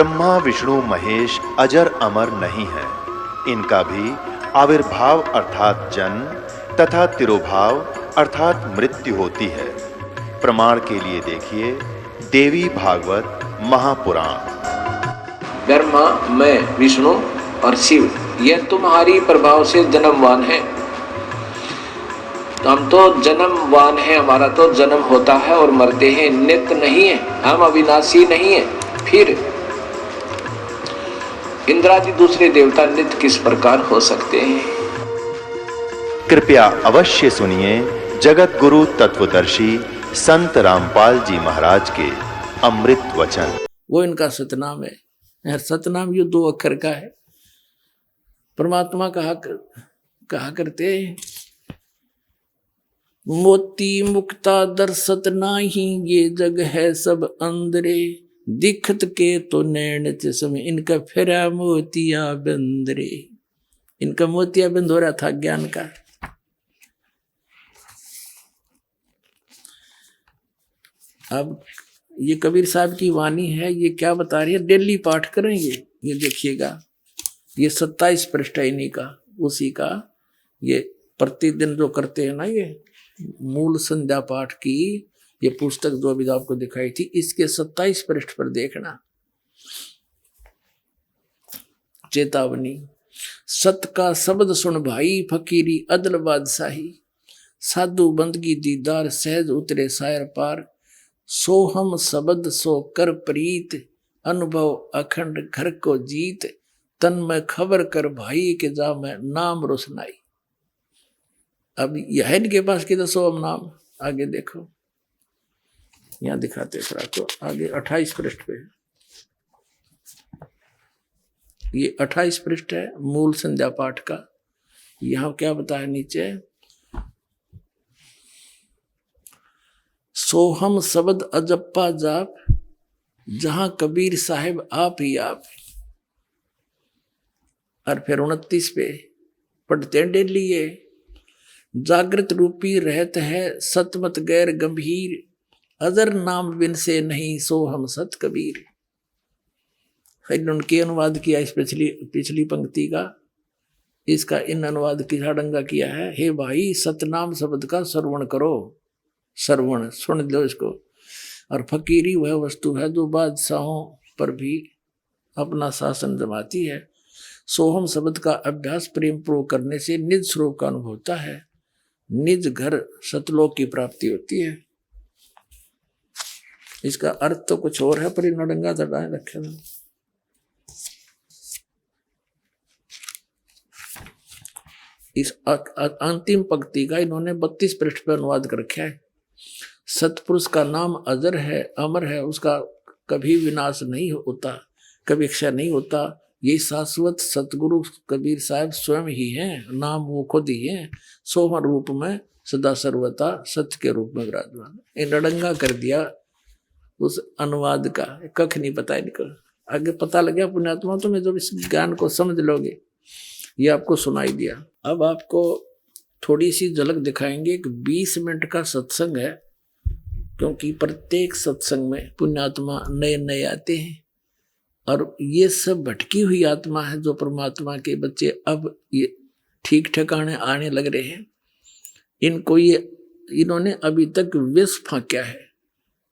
ब्रह्मा विष्णु महेश अजर अमर नहीं है। इनका भी आविर्भाव अर्थात जन्म तथा तिरोभाव अर्थात मृत्यु होती है। प्रमाण के लिए देखिए देवी भागवत महापुराण। ब्रह्मा, मैं, विष्णु और शिव, यह तुम्हारी प्रभाव से जन्मवान है। हम तो जन्मवान है, हमारा तो जन्म होता है और मरते हैं, नित्य नहीं है, हम अविनाशी नहीं है। फिर इंद्रादि दूसरे देवता नित्य किस प्रकार हो सकते हैं? कृपया अवश्य सुनिए जगत गुरु तत्वदर्शी संत रामपाल जी महाराज के अमृत वचन। वो इनका सतनाम है। सतनाम ये 2 अक्षर का है। परमात्मा कहा करते मोती मुक्ता दर्शत नाही, ये जग है सब अंदरे, दिखत के तो नैन चश्मे, इनका फेरा मोतिया बंदरे। इनका मोतिया बंद हो रहा था ज्ञान का। अब ये कबीर साहब की वाणी है, ये क्या बता रही है, डेली पाठ करेंगे। ये देखिएगा, ये 27 पृष्ठ है इन्हीं का, उसी का। ये प्रतिदिन जो करते हैं ना, ये मूल संध्या पाठ की ये पुस्तक जो अभी आपको दिखाई थी, इसके 27 पृष्ठ पर देखना। चेतावनी, सत का शब्द सुन भाई, फकीरी अदल बादशाही, साधु बंदगी दीदार, सहज उतरे सायर पार, सोहम शब्द सो कर प्रीत, अनुभव अखंड घर को जीत, तन में खबर कर भाई के जा में नाम रोशनाई। अब यह है इनके पास कि सोहम नाम। आगे देखो, यहां दिखाते थोड़ा तो आगे 28 पृष्ठ पे, ये 28 पृष्ठ है मूल संध्या पाठ का। यहां क्या बताया नीचे, सोहम शब्द अजप्पा जाप, जहां कबीर साहिब आप ही आप। और फिर 29 पे पढ़ते हैं डेली ये, जागृत रूपी रहत है सतमत गैर गंभीर, अजर नाम बिन से नहीं सोहम सत कबीर। उनके अनुवाद किया इस पिछली पंक्ति का, इसका इन अनुवाद की साडंगा किया है। हे भाई, सतनाम शब्द का श्रवण करो, श्रवण सुन लो इसको। और फकीरी वह वस्तु है जो बादशाहों पर भी अपना शासन जमाती है। सोहम शब्द का अभ्यास प्रेम पूर्वक करने से निज स्वरूप का अनुभव होता है, निज घर सतलोक की प्राप्ति होती है। इसका अर्थ तो कुछ और है, पर नडंगा चढ़ाए रखे ना। इस अंतिम पंक्ति का इन्होंने 32 पृष्ठ पर अनुवाद कर रखा है। सतपुरुष का नाम अजर है, अमर है, उसका कभी विनाश नहीं होता, कभी क्षय नहीं होता। ये शाश्वत सतगुरु कबीर साहब स्वयं ही हैं, नाम वो खुद ही हैं, सोहम रूप में सदा सर्वता सत्य के रूप में विराजमान। इन रडंगा कर दिया उस अनुवाद का, कख नहीं पता इनको। आगे पता लग गया पुण्यात्मा, तुम्हें जब इस ज्ञान को समझ लोगे, ये आपको सुनाई दिया। अब आपको थोड़ी सी झलक दिखाएंगे। एक 20 मिनट का सत्संग है, क्योंकि प्रत्येक सत्संग में पुण्यात्मा नए नए आते हैं, और ये सब भटकी हुई आत्मा है जो परमात्मा के बच्चे अब ये ठीक ठिकाने आने लग रहे हैं। इनको ये इन्होंने अभी तक विष फांका है,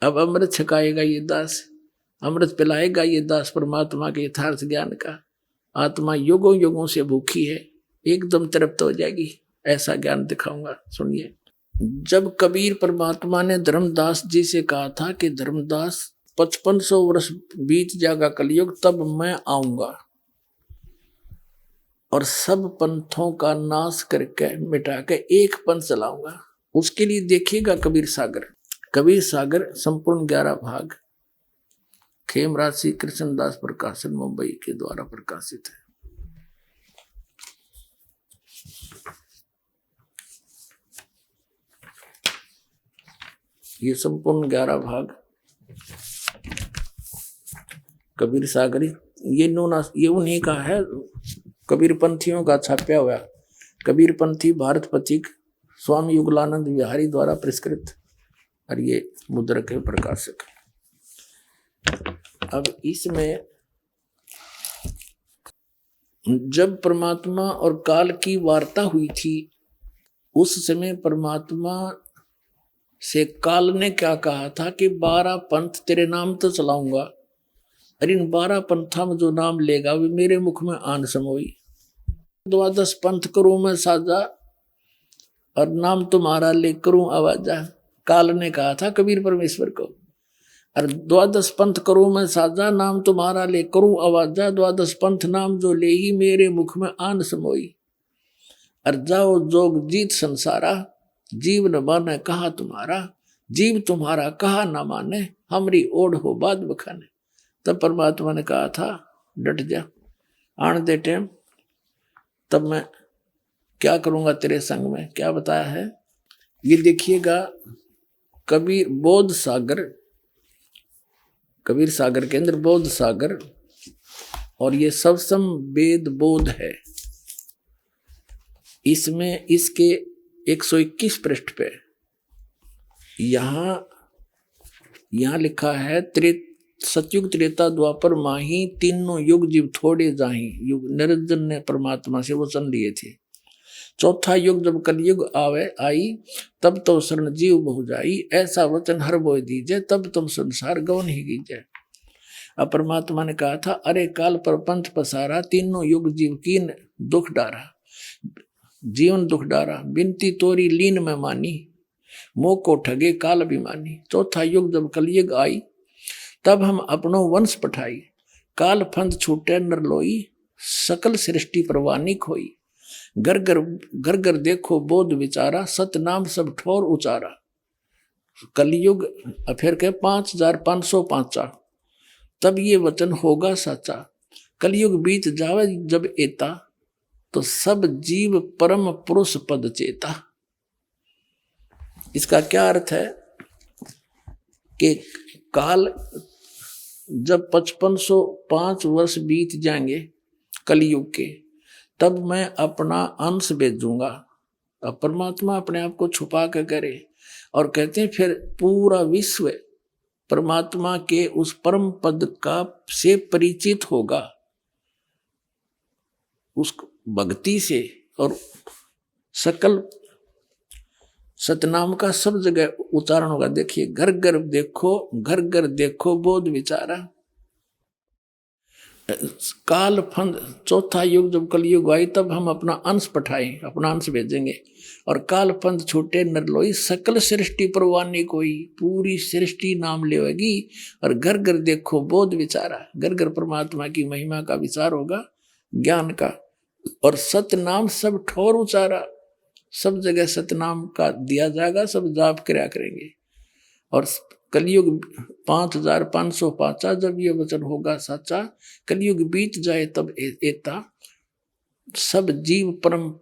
अब अमृत छकाएगा ये दास, अमृत पिलाएगा ये दास परमात्मा के यथार्थ ज्ञान का। आत्मा युगों युगों से भूखी है, एकदम तृप्त हो जाएगी, ऐसा ज्ञान दिखाऊंगा। सुनिए, जब कबीर परमात्मा ने धर्मदास जी से कहा था कि धर्मदास 5500 वर्ष बीत जाएगा कलयुग, तब मैं आऊंगा और सब पंथों का नाश करके मिटा के एक पंथ चलाऊंगा। उसके लिए देखिएगा कबीर सागर। कबीर सागर संपूर्ण 11 भाग खेमराज श्री कृष्णदास प्रकाशन मुंबई के द्वारा प्रकाशित है। ये संपूर्ण 11 भाग कबीर सागरी, ये उन्हीं का है, कबीर पंथियों का छापा हुआ। कबीर पंथी भारत पथिक स्वामी युगलानंद विहारी द्वारा पुरस्कृत, और ये मुद्रक है, प्रकाशक। अब इसमें जब परमात्मा और काल की वार्ता हुई थी उस समय परमात्मा से काल ने क्या कहा था कि 12 पंथ तेरे नाम तो चलाऊंगा, और इन 12 पंथा में जो नाम लेगा वे मेरे मुख में आन समोई। 12 पंथ करूं मैं साजा और नाम तुम्हारा ले करूं आवाजा, काल ने कहा था कबीर परमेश्वर को। और 12 पंथ करूं मैं साजा, नाम तुम्हारा ले करूं आवाजा, 12 पंथ नाम जो ले ही मेरे मुख में आन समोई। और जाओ जोग जीत संसारा, जीव न माने कहा तुम्हारा, जीव तुम्हारा कहा न माने, हमरी ओढ़ हो बाद बखाने। तब परमात्मा ने कहा था डट जा, आन दे टाइम, तब मैं क्या करूंगा तेरे संग में। क्या बताया है ये देखिएगा। कबीर बोध सागर, कबीर सागर के अंदर बोध सागर, और ये सबसम वेद बोध है। इसमें इसके 121 पृष्ठ पे यहां लिखा है सतयुग त्रेता द्वापर माही, तीनों युग जीव थोड़े जाही। युग निरंजन ने परमात्मा से वचन लिए थे। चौथा युग जब कलयुग आई, तब तो शरण जीव बहु जाई, ऐसा वचन हर बोय दीजिए, तब तुम संसार गवन ही कीजिए। अब परमात्मा ने कहा था अरे काल पर पंथ पसारा, तीनों युग जीव कीन दुख डारा, जीवन दुख डारा, बिनती तोरी लीन में मानी, मोह को ठगे काल अभिमानी। चौथा युग जब कलयुग आई, तब हम अपनो वंश पठाई, काल फंद छूटे नर लोई, सकल सृष्टि परवानी खोई। घर घर देखो बोध विचारा, सतनाम सब ठोर उचारा। कलयुग फिर के 5505, तब ये वचन होगा सच्चा। कलयुग बीत जावे जब एता, तो सब जीव परम पुरुष पद चेता। इसका क्या अर्थ है कि काल जब 5505 वर्ष बीत जाएंगे कलयुग के, तब मैं अपना अंश भेजूंगा। अब परमात्मा अपने आप को छुपा के करे और कहते हैं फिर पूरा विश्व परमात्मा के उस परम पद का से परिचित होगा, उस भक्ति से, और सकल सतनाम का सब जगह उच्चारण होगा। देखिए घर घर देखो बोध विचारा। काल फंद, चौथा युग जब कलयुग आई, तब हम अपना अंश पठाए, अपना अंश भेजेंगे। और काल फंद छूटे नर लोई, सकल सृष्टि परवानी कोई, पूरी सृष्टि नाम लेगी। और घर घर देखो बोध विचारा, घर घर परमात्मा की महिमा का विचार होगा, ज्ञान का। और सतनाम सब ठोर उचारा, सब जगह सतनाम का दिया जाएगा, सब जाप क्रिया करेंगे। और कलयुग 5505, जब ये वचन होगा सच्चा, कलयुग बीत जाए तब एता, सब जीव परम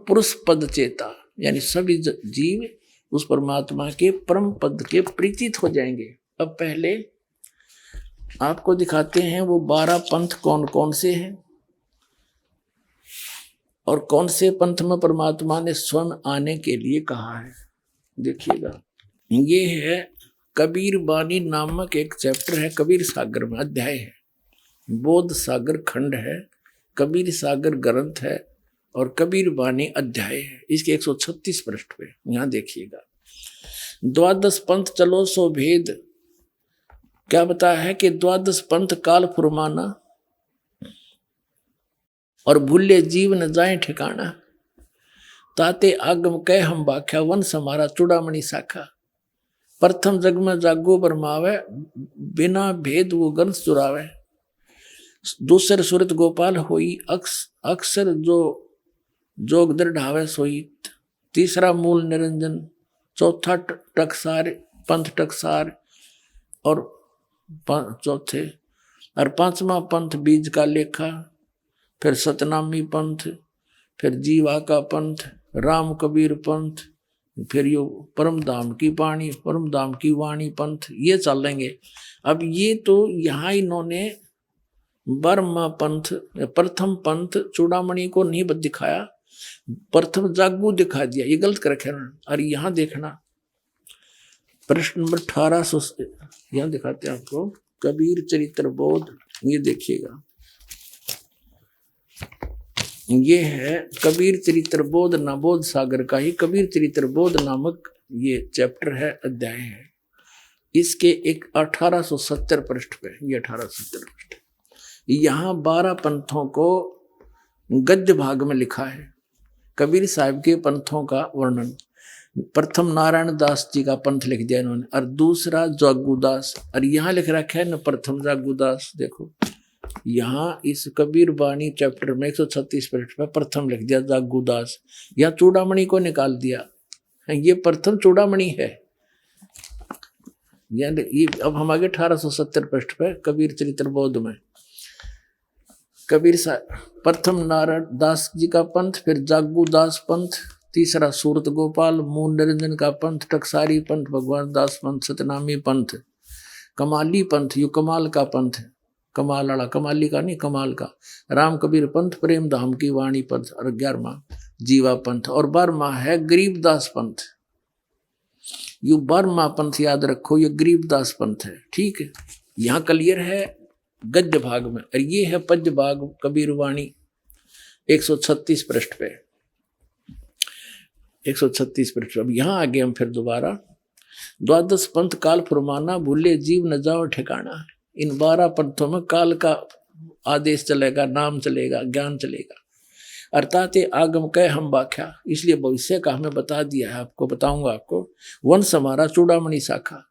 पुरुष पद चेता, यानी सभी जीव उस परमात्मा के परम पद के परिचित हो जाएंगे। अब पहले आपको दिखाते हैं वो 12 पंथ कौन कौन से हैं और कौन से पंथ में परमात्मा ने स्वयं आने के लिए कहा है। देखिएगा, ये है कबीर बानी नामक एक चैप्टर है, कबीर सागर में अध्याय है, बोध सागर खंड है, कबीर सागर ग्रंथ है और कबीर बानी अध्याय है। इसके 136 पृष्ठ पे यहां देखिएगा। 12 पंथ चलो सो भेद, क्या बताया है कि 12 पंथ काल फुरमाना, और भूले जीव न जाए ठिकाना, ताते आगम कह हम बाख्या, वंश हमारा चूड़ामणि शाखा। प्रथम जग में जागो बरमावे, बिना भेद वो गंस चुरावे। दूसर सुरत गोपाल होई, अक्सर जो जोग दृढ़ावे सोई। तीसरा मूल निरंजन, चौथा टकसार पंथ टकसार, और चौथे और पांचवा पंथ बीज का लेखा, फिर सतनामी पंथ, फिर जीवा का पंथ, राम कबीर पंथ, फिर यो परम धाम की वाणी पंथ, ये चलेंगे। अब ये तो यहाँ इन्होंने बर्मा पंथ, प्रथम पंथ चूड़ामणि को नहीं दिखाया, प्रथम जागू दिखा दिया, ये गलत कर रखे ना। और यहाँ देखना प्रश्न नंबर 1800, यहाँ दिखाते हैं आपको कबीर चरित्र बोध, ये देखिएगा। ये है कबीर चरित्र बोध ना बोध सागर का ही कबीर चरित्र बोध नामक ये चैप्टर है, अध्याय है। इसके एक 1870 पृष्ठ पे, ये 1870 पृष्ठ, यहाँ 12 पंथों को गद्य भाग में लिखा है। कबीर साहब के पंथों का वर्णन, प्रथम नारायण दास जी का पंथ लिख दिया इन्होंने, और दूसरा जागूदास, और यहाँ लिख रखा है न प्रथम जागूदास। देखो यहाँ इस कबीर बाणी चैप्टर में 136 पृष्ठ पे प्रथम लिख दिया जागूदास, या चूड़ामणि को निकाल दिया, ये प्रथम चूड़ामणि है। ये अब हम आगे 1870 पृष्ठ पे कबीर चरित्र बोध में कबीर साहब प्रथम नारायण दास जी का पंथ, फिर जागूदास पंथ, तीसरा सूरत गोपाल मूल निरंजन का पंथ, टकसारी पंथ, भगवान दास पंथ, सतनामी पंथ, कमाली पंथ, यू कमाल का पंथ, कमाल वाला, कमाली का नहीं कमाल का, राम कबीर पंथ, प्रेम धाम की वाणी पंथ, और 11वां जीवा पंथ, और 12वां है गरीबदास पंथ। यू 12वां पंथ याद रखो, ये गरीबदास पंथ है, ठीक है। यहाँ क्लियर है गद्य भाग में, और ये है पद्य भाग कबीर वाणी 136 पृष्ठ पे, 136 पृष्ठ। अब यहाँ आगे हम फिर दोबारा, द्वादश पंथ काल फरमाना, भूले जीव न जाओ ठिकाना। इन 12 पंथों में काल का आदेश चलेगा, नाम चलेगा, ज्ञान चलेगा, अर्थात आगम कह हम व्याख्या, इसलिए भविष्य का हमें बता दिया है, आपको बताऊंगा आपको। वंश हमारा चूड़ामणि शाखा,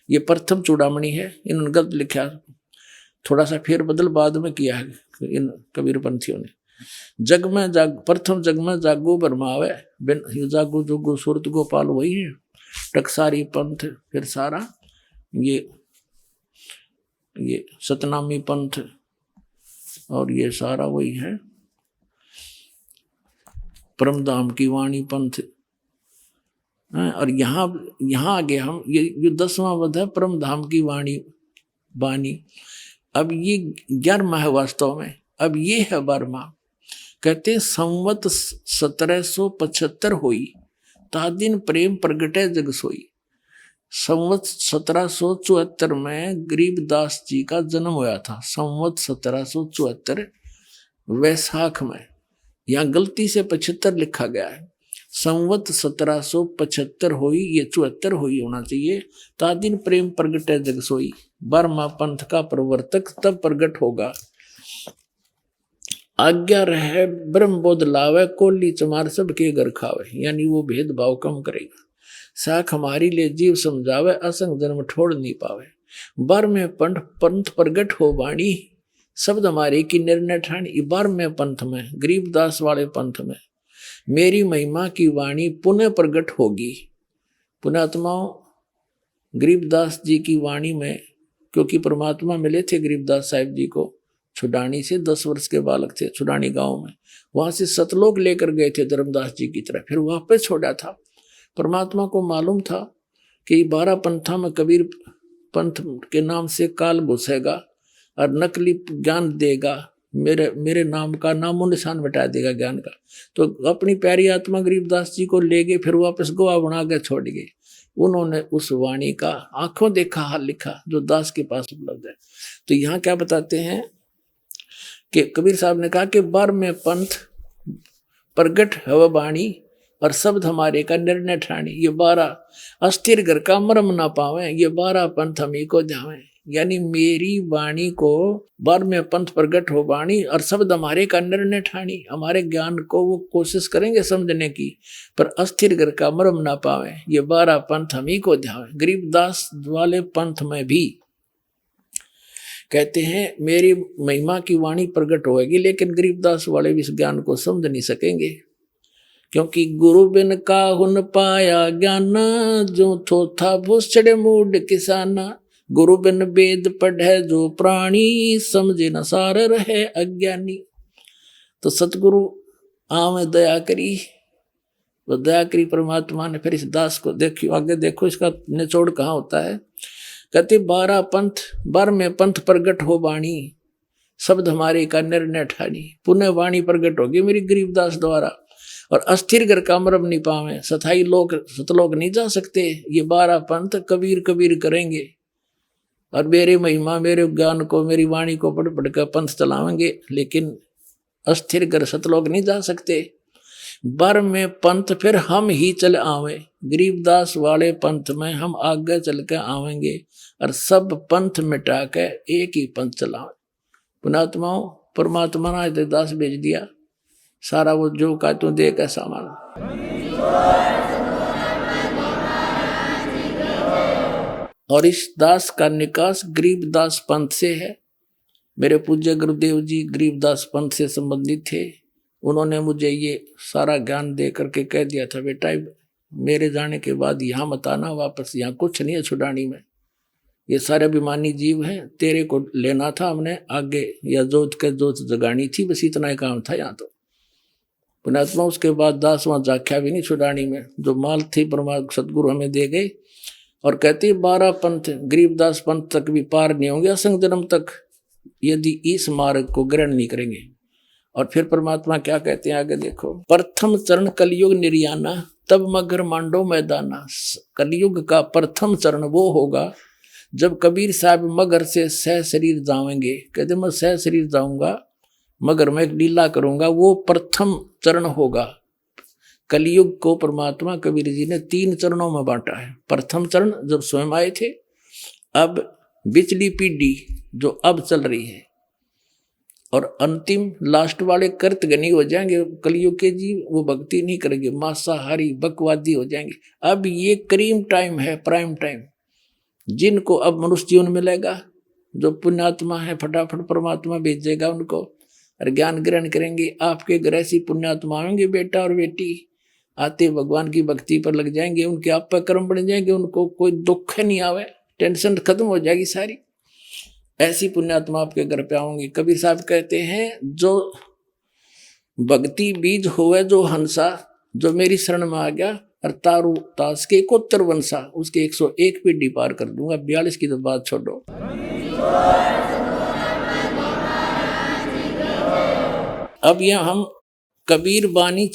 ये प्रथम चूड़ामणि है, इन्होंने गलत लिखा, थोड़ा सा फेर बदल बाद में किया है इन कबीर पंथियों ने। जग में जाग, प्रथम जग में जागो बरमावे, बिन जागो जोगो सूरत गोपाल वही है। टकसारी पंथ, फिर सारा ये सतनामी पंथ, और ये सारा वही है परमधाम की वाणी पंथ। और यहाँ आगे हम ये 10वां वध है परमधाम की वाणी बानी। अब ये 11वां है वास्तव में, अब ये है 12वां। कहते संवत 1775 हुई, ता दिन प्रेम प्रगटे जग सोई। संवत 1774 में गरीबदास जी का जन्म हुआ था, संवत 1774 वैशाख में। यहाँ गलती से 75 लिखा गया है, संवत 1775 हुई, ये 74 हुई होना चाहिए। ता दिन प्रेम प्रगटे जग सोई, 12वां पंथ का प्रवर्तक तब प्रगट होगा। आज्ञा रहे ब्रह्म बोध लावे, कोली चमार सबके घर खावे, यानी वो भेदभाव कम करेगा। साख हमारी ले जीव समझावे, असंग जन्म छोड़ नहीं पावे। 12वें पंथ प्रगट हो वाणी, शब्द हमारे की निर्णय ठानी। 12वें पंथ में, गरीबदास वाले पंथ में, मेरी महिमा की वाणी पुनः प्रगट होगी। पुण्यात्माओं, गरीबदास जी की वाणी में, क्योंकि परमात्मा मिले थे गरीबदास साहिब जी को छुडानी से, 10 वर्ष के बालक थे छुडानी गांव में, वहां से सतलोक लेकर गए थे धर्मदास जी की तरफ, फिर वापस छोड़ा था। परमात्मा को मालूम था कि 12 पंथा में कबीर पंथ के नाम से काल घुसेगा और नकली ज्ञान देगा, मेरे नाम का नामो निशान मिटा देगा ज्ञान का। तो अपनी प्यारी आत्मा गरीबदास जी को ले गए, फिर वापस गवाह बना के छोड़ गए। उन्होंने उस वाणी का आंखों देखा हाल लिखा जो दास के पास उपलब्ध है। तो यहाँ क्या बताते हैं कि कबीर साहब ने कहा कि 12वें पंथ प्रगट है वाणी, और शब्द हमारे का निर्णय ठानी। ये 12 अस्थिर घर का मरम ना पावे, ये 12 पंथ हम ही को ध्यावे। यानी मेरी वाणी को 12वें पंथ प्रगट हो वाणी, और शब्द हमारे का निर्णय ठानी। हमारे ज्ञान को वो कोशिश करेंगे समझने की, पर अस्थिर घर का मरम ना पावे, ये 12 पंथ हम ही को ध्यावे। गरीबदास वाले पंथ में भी कहते हैं मेरी महिमा की वाणी प्रकट होगी, लेकिन गरीबदास वाले भी इस ज्ञान को समझ नहीं सकेंगे, क्योंकि गुरु बिन काहुन पाया ज्ञान, जो थोथा भूसड़े मूड किसाना। गुरु बिन वेद पढ़े जो प्राणी, समझे न सार रहे अज्ञानी। तो सतगुरु आम दया करी, वो दया करी परमात्मा ने। फिर इस दास को देखियो, आगे देखो इसका निचोड़ कहाँ होता है। कहते 12 पंथ, 12वें पंथ प्रगट हो वाणी, शब्द हमारे का निर्णय ठानी। पुनः वाणी प्रगट होगी मेरी गरीबदास द्वारा, और अस्थिर घर का मरम नहीं पावे, सथाई लोग सतलोक नहीं जा सकते। ये 12 पंथ कबीर कबीर करेंगे, और मेरे महिमा मेरे ज्ञान को मेरी वाणी को पढ़ पढ़ कर पंथ चलावेंगे, लेकिन अस्थिर घर सतलोक नहीं जा सकते। बर में पंथ फिर हम ही चल आवे, गरीबदास वाले पंथ में हम आगे चल के आवेंगे और सब पंथ मिटा के एक ही पंथ चलावे। पुणात्माओं, परमात्मा ने देवदास भेज दिया, सारा वो जो का तू दे का सामान। और इस दास का निकास गरीबदास पंथ से है। मेरे पूज्य गुरुदेव जी गरीबदास पंथ से संबंधित थे। उन्होंने मुझे ये सारा ज्ञान दे करके कह दिया था, बेटा मेरे जाने के बाद यहाँ मत आना वापस, यहाँ कुछ नहीं है छुड़ानी में, ये सारे अभिमानी जीव हैं, तेरे को लेना था हमने आगे, या जोत के जोत जगानी थी, बस इतना ही काम था यहाँ तो। पुणात्मा उसके बाद दास वहाँ जाख्या भी नहीं छुड़ानी में, जो माल थी परमात्मा सदगुरु हमें दे गए। और कहते 12 पंथ गरीबदास पंथ तक भी पार नहीं होंगे असंग जन्म तक, यदि इस मार्ग को ग्रहण नहीं करेंगे। और फिर परमात्मा क्या कहते हैं आगे देखो, प्रथम चरण कलयुग निर्याना तब मगर मांडो मैदाना। कलयुग का प्रथम चरण वो होगा जब कबीर साहब मगर से सह शरीर जाएंगे। कहते मैं सह शरीर जाऊंगा, मगर मैं एक लीला करूंगा, वो प्रथम चरण होगा। कलयुग को परमात्मा कबीर जी ने 3 चरणों में बांटा है। प्रथम चरण जब स्वयं आए थे, अब बिचली पीढ़ी जो अब चल रही है, और अंतिम लास्ट वाले कर्तगनी हो जाएंगे कलयुग के जीव, वो भक्ति नहीं करेंगे, मांसाहारी बकवादी हो जाएंगे। अब ये क्रीम टाइम है, प्राइम टाइम, जिनको अब मनुष्य जीवन मिलेगा, जो पुण्यात्मा है फटाफट परमात्मा भेजेगा उनको और ज्ञान ग्रहण करेंगे। आपके घर ऐसी पुण्यात्मा आएंगे बेटा और बेटी, आते भगवान की भक्ति पर लग जाएंगे, उनके आप पर कर्म बन जाएंगे, उनको कोई दुख नहीं आवे, टेंशन खत्म हो जाएगी सारी। ऐसी पुण्यात्मा आपके घर पे आऊंगी। कबीर साहब कहते हैं, जो भक्ति बीज होवे जो हंसा, जो मेरी शरण में आ गया और तारू तास के 71 वंशा, उसके 101 पीढ़ी पार कर दूंगा। 42 की तो बात छोड़ो। अब यह हम कबीर बानी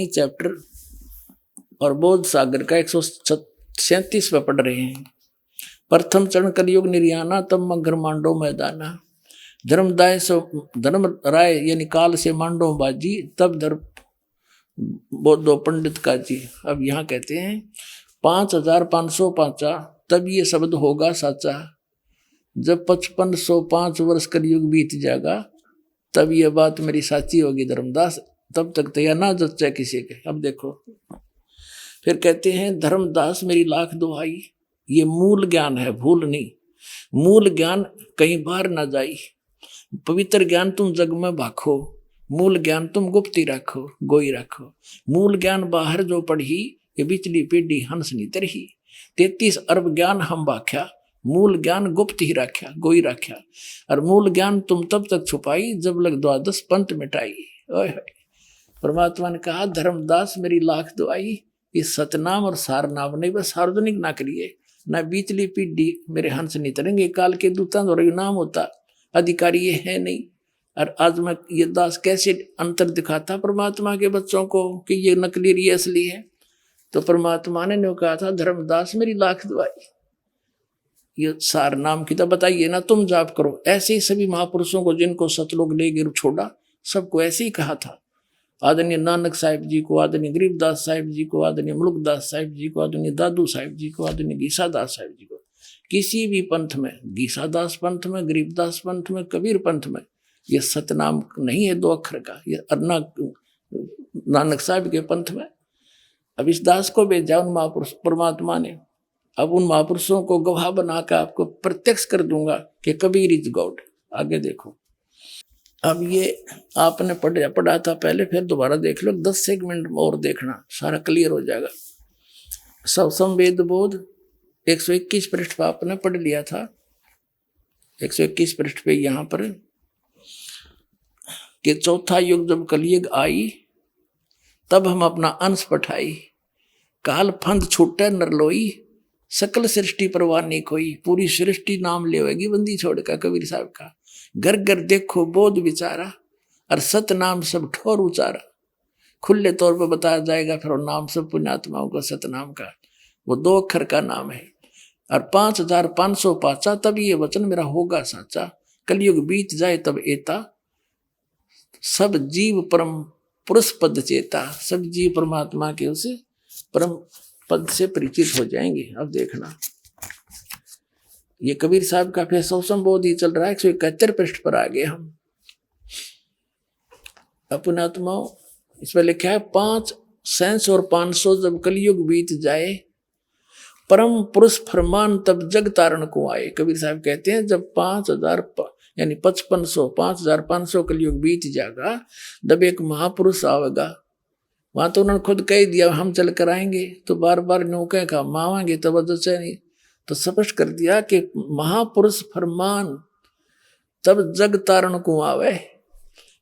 चैप्टर और बोध सागर का 137 पे पढ़ रहे हैं। प्रथम चरण कलयुग निर्याना तब मगर मांडो मैदाना। धर्म राय यानी काल से मांडो बाजी, तब धर्म बोधो पंडित का जी। अब यहाँ कहते हैं 5505 तब ये शब्द होगा साचा। जब 5505 वर्ष कलयुग बीत जाएगा तब ये बात मेरी साची होगी धर्मदास, तब तक तो यह ना जच्चा किसी के। अब देखो फिर कहते हैं, धर्मदास मेरी लाख दुहाई। ये मूल ज्ञान है, भूल नहीं। मूल ज्ञान कहीं बाहर ना जाई। पवित्र ज्ञान तुम जग में भाखो, मूल ज्ञान तुम गुप्ती रखो, गोई रखो। मूल ज्ञान बाहर जो पढ़ी, ये बिचली पीढ़ी हंस नी तरही। 33 अरब ज्ञान हम बाख्या, मूल ज्ञान गुप्त ही रख्या, गोई रख्या। और मूल ज्ञान तुम तब तक छुपाई, जब लग 12 पंथ मिटाई। परमात्मा ने कहा, धर्मदास मेरी लाख दुआई। इस सतनाम और सारनाम नहीं, बस सार्वजनिक ना करिए, ना बीचली पीढ़ी मेरे हंस नहीं तरेंगे। काल के दूता और नाम होता, अधिकारी ये है नहीं। और आज मैं ये दास कैसे अंतर दिखाता परमात्मा के बच्चों को कि ये नकली ये असली है। तो परमात्मा ने कहा था, धर्मदास मेरी लाख दुआई। ये सार नाम की तो बताइए ना, तुम जाप करो। ऐसे ही सभी महापुरुषों को जिनको सतलोक ले गिर छोड़ा, सबको ऐसे ही कहा था। आदरणीय नानक साहिब जी को, आदरणीय गरीबदास साहिब जी को, आदरणीय मुलुकदास साहिब जी को, आदरणीय दादू साहिब जी को, आदरणीय गीसादास साहिब जी को। किसी भी पंथ में, गीसादास पंथ में, गरीबदास पंथ में, कबीर पंथ में, ये सतनाम नहीं है 2 अक्षर का। ये अर्ना नानक साहिब के पंथ में। अब इस दास को भेजा उन महापुरुष परमात्मा ने। अब उन महापुरुषों को गवाह बनाकर आपको प्रत्यक्ष कर दूंगा कि कबीर इज गॉड। आगे देखो, अब ये आपने पढ़ा था पहले, फिर दोबारा देख लो, 10 सेगमेंट और देखना, सारा क्लियर हो जाएगा। सब संवेद बोध 121 पृष्ठ पर आपने पढ़ लिया था। 121 पृष्ठ पे यहाँ पर कि चौथा युग जब कलयुग आई, तब हम अपना अंश पठाई। काल फंद छूटे नरलोई, सकल सृष्टि परवाह नहीं कोई। पूरी सृष्टि नाम लेवेगी बंदी छोड़कर। कबीर साहब का घर घर देखो बोध विचारा, और सत नाम सब ठोर उचारा। खुले तौर पर बताया जाएगा फिर नाम सब पुण्यात्माओं का सतनाम का, वो 2 अक्षर का नाम है। और 5505 तब ये वचन मेरा होगा साचा। कलयुग बीत जाए तब एता, सब जीव परम पुरुष पद चेता, सब जीव परमात्मा के उसे परम पद से परिचित हो जाएंगे। अब देखना, ये कबीर साहब का फिर संबोध ही चल रहा है, 171 पृष्ठ पर आ गए हम। अपने आत्माओं, इस पर लिखा है 500 और 500 जब कलयुग बीत जाए, परम पुरुष फरमान तब जग तारण को आए। कबीर साहब कहते हैं जब 5000 यानी 5500 कलयुग बीत जाएगा, जब एक महापुरुष आवेगा, वहां तो उन्होंने खुद कह दिया हम चल कर आएंगे, तो बार बार नौके का मावांगे तब नहीं, तो स्पष्ट कर दिया कि महापुरुष फरमान तब जग तारण को आवे,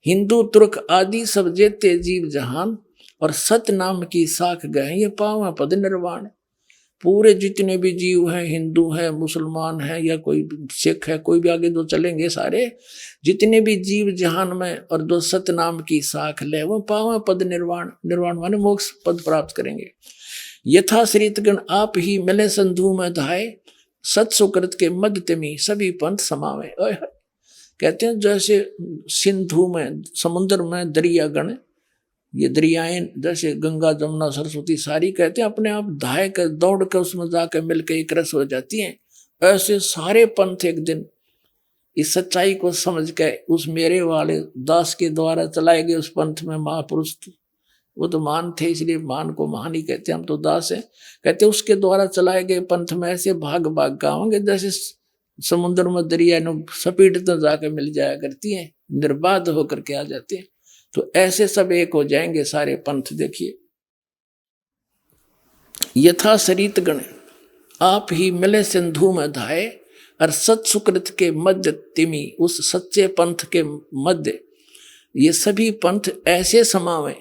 हिंदू तुर्क आदि सब जेते जीव जहान, और सत नाम की साख गए ये पावा पद निर्वाण। पूरे जितने भी जीव हैं, हिंदू हैं, मुसलमान हैं, या कोई सिख है, कोई भी आगे जो चलेंगे, सारे जितने भी जीव जहान में और जो सत नाम की साख ले वो पावा पद निर्वाण, निर्वाण माने मोक्ष पद प्राप्त करेंगे। यथा श्रीतगण आप ही मिले संधु में धाये, सत सुकृत के मध्य तिमी सभी पंथ समावे। कहते हैं जैसे सिंधु में, समुद्र में दरियागण, ये दरियाएं जैसे गंगा जमुना सरस्वती सारी कहते हैं अपने आप धाय कर दौड़ कर उसमें जाकर मिलकर एक रस हो जाती हैं, ऐसे सारे पंथ एक दिन इस सच्चाई को समझ के उस मेरे वाले दास के द्वारा चलाए गए उस पंथ में महापुरुष, वो तो महान थे इसलिए महान को महान ही कहते हैं, हम तो दास हैं, कहते उसके द्वारा चलाए गए पंथ में ऐसे भाग भाग गाओगे जैसे समुद्र में दरिया सपीट तो जाकर मिल जाया करती हैं, निर्बाध होकर के आ जाते हैं। तो ऐसे सब एक हो जाएंगे सारे पंथ। देखिए, यथा सरित गण आप ही मिले सिंधु में धाये, और सत सुकृत के मध्य तिमी उस सच्चे पंथ के मध्य ये सभी पंथ ऐसे समावे।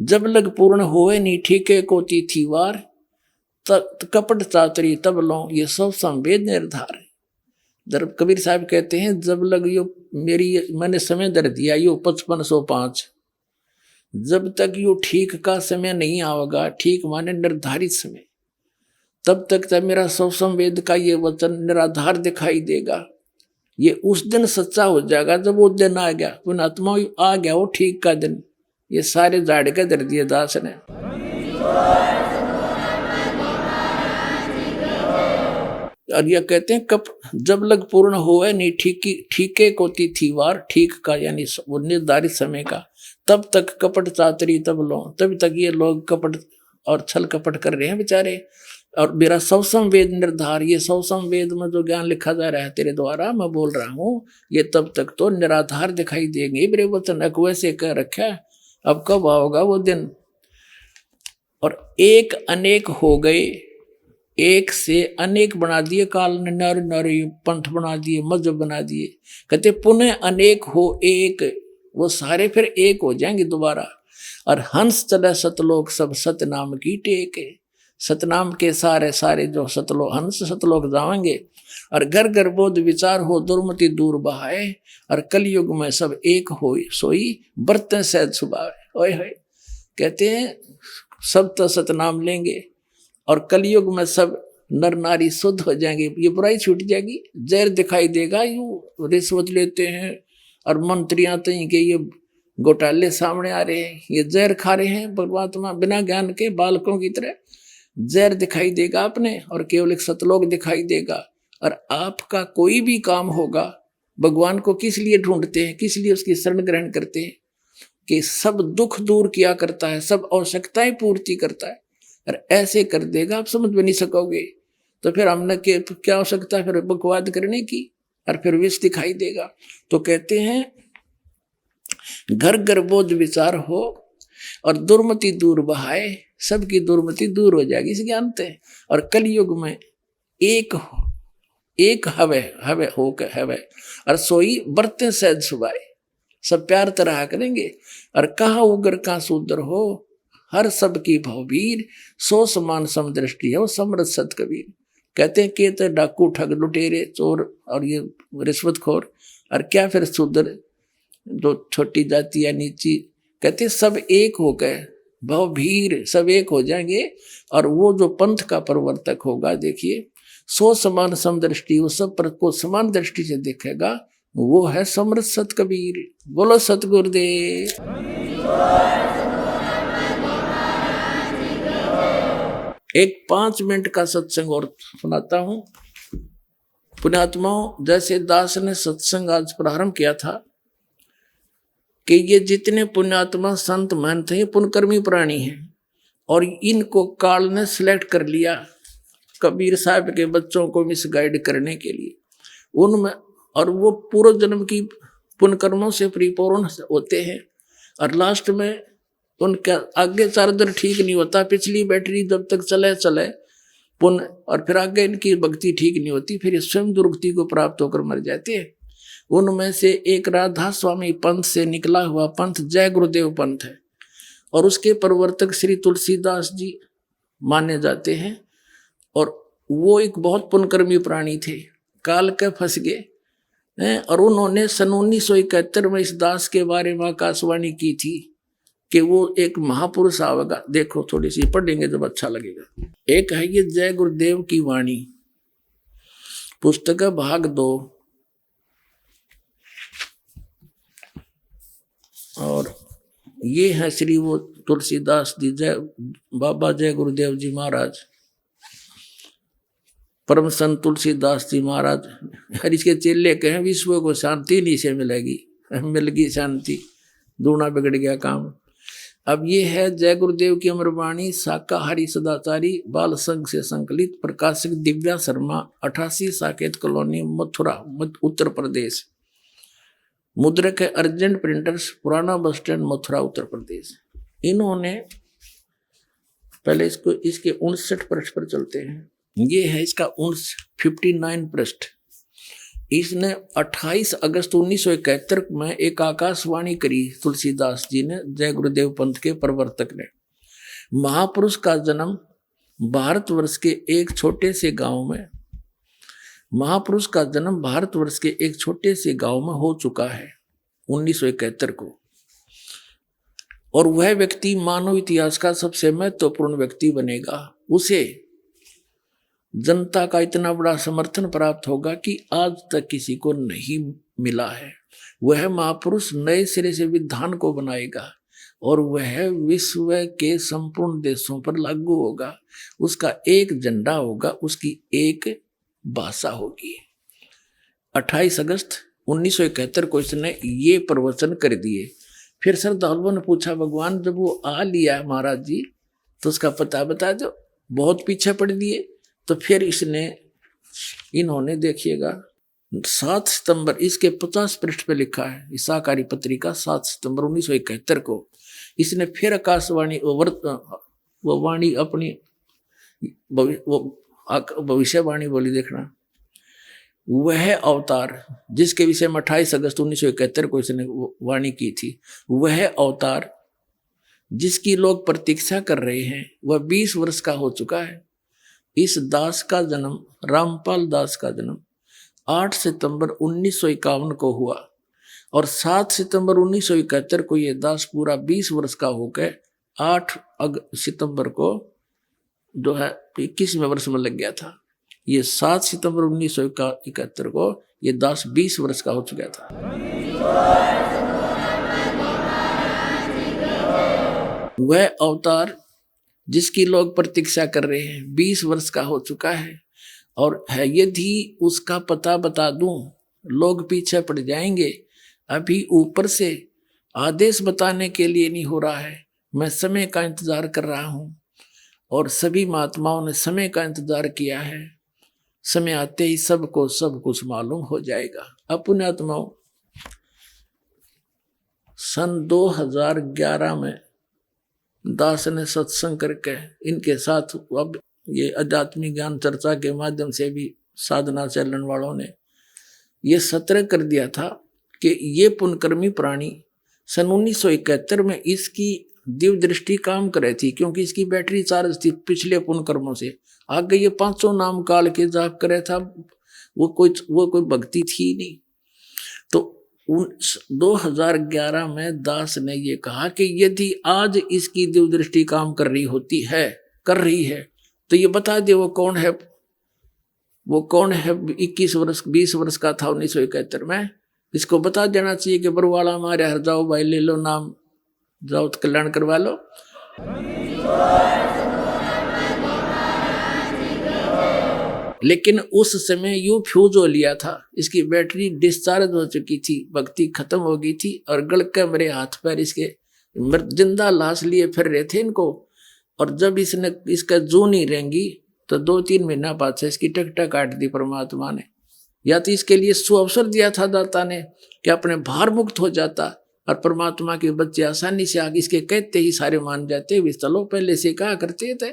जब लग पूर्ण होए नी ठीके को तिथि वार, कपट चातरी तब लो ये सब संवेद निर्धार। जब कबीर साहब कहते हैं जब लग यो मैंने समय दर दिया यो 5505, जब तक यो ठीक का समय नहीं आवेगा, ठीक माने निर्धारित समय, तब तक तब मेरा सब संवेद का ये वचन निराधार दिखाई देगा। ये उस दिन सच्चा हो जाएगा जब वो दिन आ गया, उन आत्मा आ गया वो ठीक का दिन। ये सारे झाड़ के दर दिए दास ने। और यह कहते हैं कब जब लग पूर्ण होए नहीं ठीके को तिथिवार, ठीक का यानी वो निर्धारित समय का, तब तक कपट चातरी तब लो, तब तक ये लोग कपट और छल कपट कर रहे हैं बेचारे। और मेरा सब संवेद निर्धार, ये सब संवेद में जो ज्ञान लिखा जा रहा है तेरे द्वारा मैं बोल रहा हूँ, ये तब तक तो निराधार दिखाई देंगे। मेरे वचन वैसे कह रखा है, अब कब आओगा वो दिन। और एक अनेक हो गए, एक से अनेक बना दिए, काल ने नर नर पंथ बना दिए, मजहब बना दिए। कहते पुनः अनेक हो एक, वो सारे फिर एक हो जाएंगे दोबारा। और हंस चले सतलोक सब सतनाम की टेक, सतनाम के सारे सारे जो सतलोक हंस सतलोक जाएंगे। और घर घर बोध विचार हो दुर्मति दूर बहाए, और कलयुग में सब एक हो सोई बर्तन सहज सुभावे। ओए होए, कहते हैं सब तो सतनाम लेंगे और कलयुग में सब नर नारी शुद्ध हो जाएंगे, ये बुराई छूट जाएगी। जहर दिखाई देगा, यूं रिश्वत लेते हैं और मंत्रियां तो इनके ये घोटाले सामने आ रहे हैं, ये जहर खा रहे हैं परमात्मा बिना ज्ञान के बालकों की तरह। जहर दिखाई देगा अपने और केवल एक सतलोक दिखाई देगा। और आपका कोई भी काम होगा, भगवान को किस लिए ढूंढते हैं, किस लिए उसकी शरण ग्रहण करते हैं, कि सब दुख दूर किया करता है, सब आवश्यकताएं पूर्ति करता है। और ऐसे कर देगा आप समझ भी नहीं सकोगे। तो फिर हमने क्या आवश्यकता है फिर बकवाद करने की, और फिर विष दिखाई देगा। तो कहते हैं घर घर बोध विचार हो और दुर्मति दूर बहाए, सबकी दुर्मति दूर हो जाएगी इस ज्ञान से। और कलयुग में एक हवे होकर हवे, और सोई बरते सहज सुभाए, सब प्यार तरह करेंगे। और कहा उगर का सूदर हो, हर सब की भववीर, सो समान समदृष्टि है वो समृद्ध सत कबीर। कहते हैं कि तो डाकू ठग लुटेरे चोर और ये रिश्वतखोर, और क्या फिर शूद्र जो छोटी जाति या नीची, कहते सब एक हो गए, भवभीर सब एक हो जाएंगे। और वो जो पंथ का प्रवर्तक होगा, देखिए सो समान समदृष्टि, वो सब पर को समान दृष्टि से देखेगा। वो है समर्थ सत कबीर। बोलो सतगुरुदेव। एक 5 मिनट का सत्संग और सुनाता हूं। पुण्यात्माओं, जैसे दास ने सत्संग आज प्रारंभ किया था कि ये जितने पुण्यात्मा संत महंत हैं ये पुण्यकर्मी प्राणी हैं और इनको काल ने सिलेक्ट कर लिया कबीर साहब के बच्चों को मिसगाइड करने के लिए। उनमें और वो पूर्व जन्म की पुण्यकर्मों से परिपूर्ण होते हैं और लास्ट में उनका आगे चार्जर ठीक नहीं होता, पिछली बैटरी जब तक चले चले पुण्य, और फिर आगे इनकी भक्ति ठीक नहीं होती, फिर स्वयं दुर्गति को प्राप्त होकर मर जाते हैं। उनमें से एक राधा स्वामी पंथ से निकला हुआ पंथ जय गुरुदेव पंथ है और उसके प्रवर्तक श्री तुलसीदास जी माने जाते हैं। और वो एक बहुत पुण्यकर्मी प्राणी थे, काल के फंस गए और उन्होंने सन 1971 में इस दास के बारे में आकाशवाणी की थी कि वो एक महापुरुष आवेगा। देखो थोड़ी सी पढ़ेंगे जब अच्छा लगेगा। एक है ये जय गुरुदेव की वाणी, पुस्तक भाग 2 और ये है श्री वो तुलसीदास जी, जय बाबा जय गुरुदेव जी महाराज, परम संत तुलसीदास जी महाराज। हर इसके चेले कहें विश्व को शांति नहीं से मिलेगी, मिल गई शांति, दूना बिगड़ गया काम। अब ये है जय गुरुदेव की अमरवाणी, शाकाहारी सदाचारी बाल संघ से संकलित, प्रकाशक दिव्या शर्मा, 88 साकेत कॉलोनी, मथुरा उत्तर प्रदेश। मुद्रक है अर्जेंट प्रिंटर्स, पुराना बस स्टैंड, मथुरा उत्तर प्रदेश। इन्होंने पहले इसको इसके 59 पृष्ठ पर चलते हैं। ये है इसका 59 पृष्ठ। इसने 28 अगस्त 1971 में एक आकाशवाणी करी तुलसीदास जी ने, जय गुरुदेव पंथ के प्रवर्तक ने। महापुरुष का जन्म भारतवर्ष के एक छोटे से गांव में, महापुरुष का जन्म भारतवर्ष के एक छोटे से गांव में हो चुका है 1971 को। और वह व्यक्ति मानव इतिहास का सबसे महत्वपूर्ण व्यक्ति बनेगा। उसे जनता का इतना बड़ा समर्थन प्राप्त होगा कि आज तक किसी को नहीं मिला है। वह महापुरुष नए सिरे से विधान को बनाएगा और वह विश्व के संपूर्ण देशों पर लागू होगा। उसका एक झंडा होगा, उसकी एक भाषा होगी। 28 अगस्त 1971 को इसने ये प्रवचन कर दिए। फिर श्रद्धालुओं ने पूछा, भगवान जब वो आ लिया महाराज जी तो उसका पता बता दो, बहुत पीछे पड़ दिए। तो फिर इन्होंने देखिएगा 7 सितंबर, इसके 50 पृष्ठ पे लिखा है, शाकाहारी पत्रिका 7 सितंबर 1971 को इसने फिर आकाशवाणी वो वाणी अपनी भविष्यवाणी बोली। देखना, वह अवतार जिसके विषय में 28 अगस्त 1971 को इसने वाणी की थी, वह अवतार जिसकी लोग प्रतीक्षा कर रहे हैं, वह 20 वर्ष का हो चुका है। इस दास का जन्म, रामपाल दास का जन्म 8 सितंबर 1951 को हुआ और 7 सितंबर 1971 को ये दास पूरा 20 वर्ष का होकर 8 सितंबर को जो है 21वें वर्ष में लग गया था। ये 7 सितंबर 1971 को ये दास 20 वर्ष का हो चुका था। वह अवतार जिसकी लोग प्रतीक्षा कर रहे हैं 20 वर्ष का हो चुका है और है, यदि उसका पता बता दूं लोग पीछे पड़ जाएंगे। अभी ऊपर से आदेश बताने के लिए नहीं हो रहा है, मैं समय का इंतजार कर रहा हूं और सभी महात्माओं ने समय का इंतजार किया है। समय आते ही सबको सब कुछ मालूम हो जाएगा। अब पुण्यात्माओं, सन 2011 में दास ने सत्संग करके इनके साथ, अब ये आध्यात्मिक ज्ञान चर्चा के माध्यम से भी साधना चलन वालों ने ये सतर्क कर दिया था कि ये पुण्यकर्मी प्राणी सन 1971 में इसकी दिव्य दृष्टि काम कर रही थी, क्योंकि इसकी बैटरी चार्ज थी पिछले पुण्यकर्मों से। आगे ये 500 नाम काल के जाप करे था, वो कोई भक्ति थी नहीं। तो 2011 में दास ने ये कहा कि यदि आज इसकी दिव्य दृष्टि काम कर रही है तो ये बता दे वो कौन है। 21 वर्ष 20 वर्ष का था 1971 में, इसको बता देना चाहिए कि बरुवाला हमारे हर जाओ भाई, ले लो नाम, जाओ तो कल्याण करवा लो। लेकिन उस समय यू फ्यूज हो लिया था, इसकी बैटरी डिस्चार्ज हो चुकी थी, भक्ति खत्म हो गई थी, और गल के मेरे हाथ पैर इसके जिंदा लाश लिए फिर रहे थे इनको। और जब इसने इसका जू नहीं रहेंगी तो 2-3 महीना बाद से इसकी टिकट काट दी परमात्मा ने। या तो इसके लिए सुअवसर दिया था दाता ने कि अपने भार मुक्त हो जाता, और परमात्मा के बच्चे आसानी से आगे इसके कहते ही सारे मान जाते। वे चलो पहले से कहा करते थे,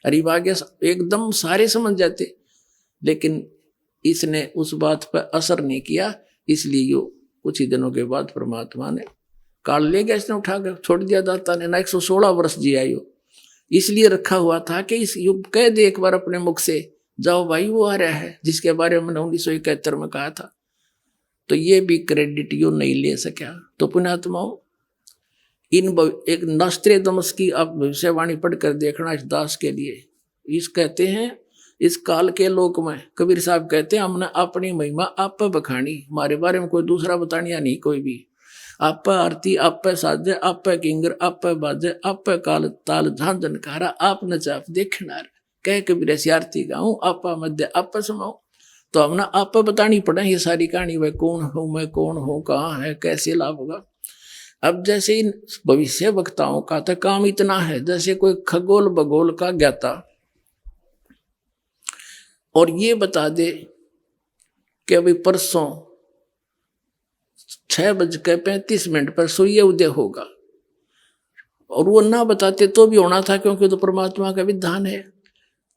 अरे आगे एकदम सारे समझ जाते। लेकिन इसने उस बात पर असर नहीं किया, इसलिए यो कुछ ही दिनों के बाद परमात्मा ने काल ले गया, इसने उठा कर छोड़ दिया दाता ने। ना 116 वर्ष जिया यो, इसलिए रखा हुआ था कि इस युग कह दे एक बार अपने मुख से, जाओ भाई वो आ रहा है जिसके बारे में 1971 में कहा था। तो ये भी क्रेडिट यो नहीं ले सका। तो पुण्यात्माओं, इन एक नॉस्ट्रेडमस की आप भविष्यवाणी पढ़कर देखना इस दास के लिए। इस कहते हैं इस काल के लोक में कबीर साहब कहते हैं, हमने अपनी महिमा आप पे बखानी, हमारे बारे में कोई दूसरा बतानिया नहीं कोई भी। आप पे आरती, आप पे साजे, आप पे किंगर, आप पे बाजे, आप पे काल ताल झांझन कारा, आप नचाप देखनार, कह कबीर ऐसी आरती गाऊं, आपा मध्य आप पे समाऊं। तो हमने आप पे बतानी पड़े ये सारी कहानी, वह कौन हूं मैं, कौन हूं, कहाँ है, कैसे लाभ होगा। अब जैसे इन भविष्य वक्ताओं का तो काम इतना है, जैसे कोई खगोल भगोल का ज्ञाता और ये बता दे कि अभी परसों 6:35 पर सूर्य उदय होगा, और वो ना बताते तो भी होना था, क्योंकि तो परमात्मा का विधान है।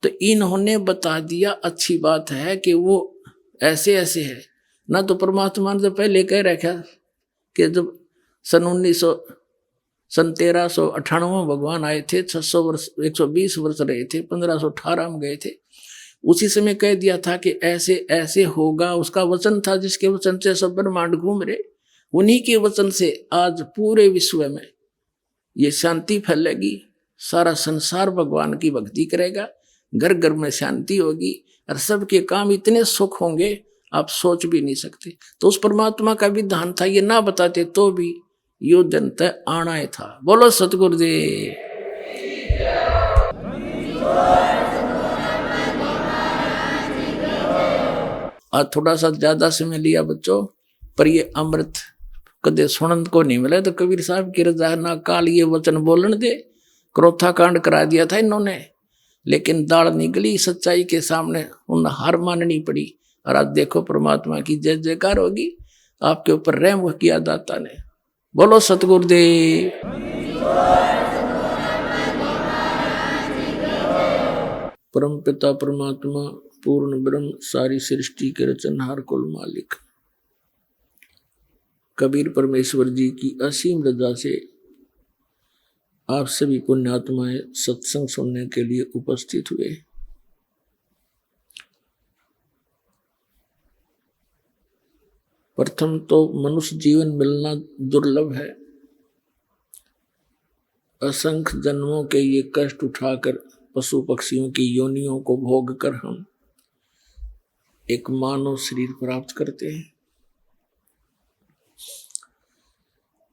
तो इन्होंने बता दिया, अच्छी बात है कि वो ऐसे ऐसे है ना। तो परमात्मा ने तो पहले कह रखा कि जब सन 1398 भगवान आए थे, 600 वर्ष 120 वर्ष रहे थे, 1518 में गए थे। उसी समय कह दिया था कि ऐसे ऐसे होगा, उसका वचन था, जिसके वचन से सब ब्रह्मांड घूम रहे। उन्हीं के वचन से आज पूरे विश्व में ये शांति फैलेगी, सारा संसार भगवान की भक्ति करेगा, घर घर में शांति होगी, और सबके काम इतने सुख होंगे आप सोच भी नहीं सकते। तो उस परमात्मा का विधान था, ये ना बताते तो भी यो दिन तय आना ही था। बोलो सतगुरुदेव। आज थोड़ा सा ज्यादा समय लिया बच्चों, पर ये अमृत कदे सुनंद को नहीं मिला। तो कबीर साहब की रजा ना काल ये वचन बोलन दे, क्रोथा कांड करा दिया था इन्होंने, लेकिन दाल निकली सच्चाई के सामने, उन हार माननी पड़ी। और आज देखो परमात्मा की जय जयकार होगी, आपके ऊपर रहम किया दाता ने। बोलो सतगुरुदेव। परम पिता परमात्मा पूर्ण ब्रह्म सारी सृष्टि के रचनहार कुल मालिक कबीर परमेश्वर जी की असीम रजा से आप सभी पुण्यात्माएं सत्संग सुनने के लिए उपस्थित हुए। प्रथम तो मनुष्य जीवन मिलना दुर्लभ है। असंख्य जन्मों के ये कष्ट उठाकर पशु पक्षियों की योनियों को भोग कर हम एक मानव शरीर प्राप्त करते हैं।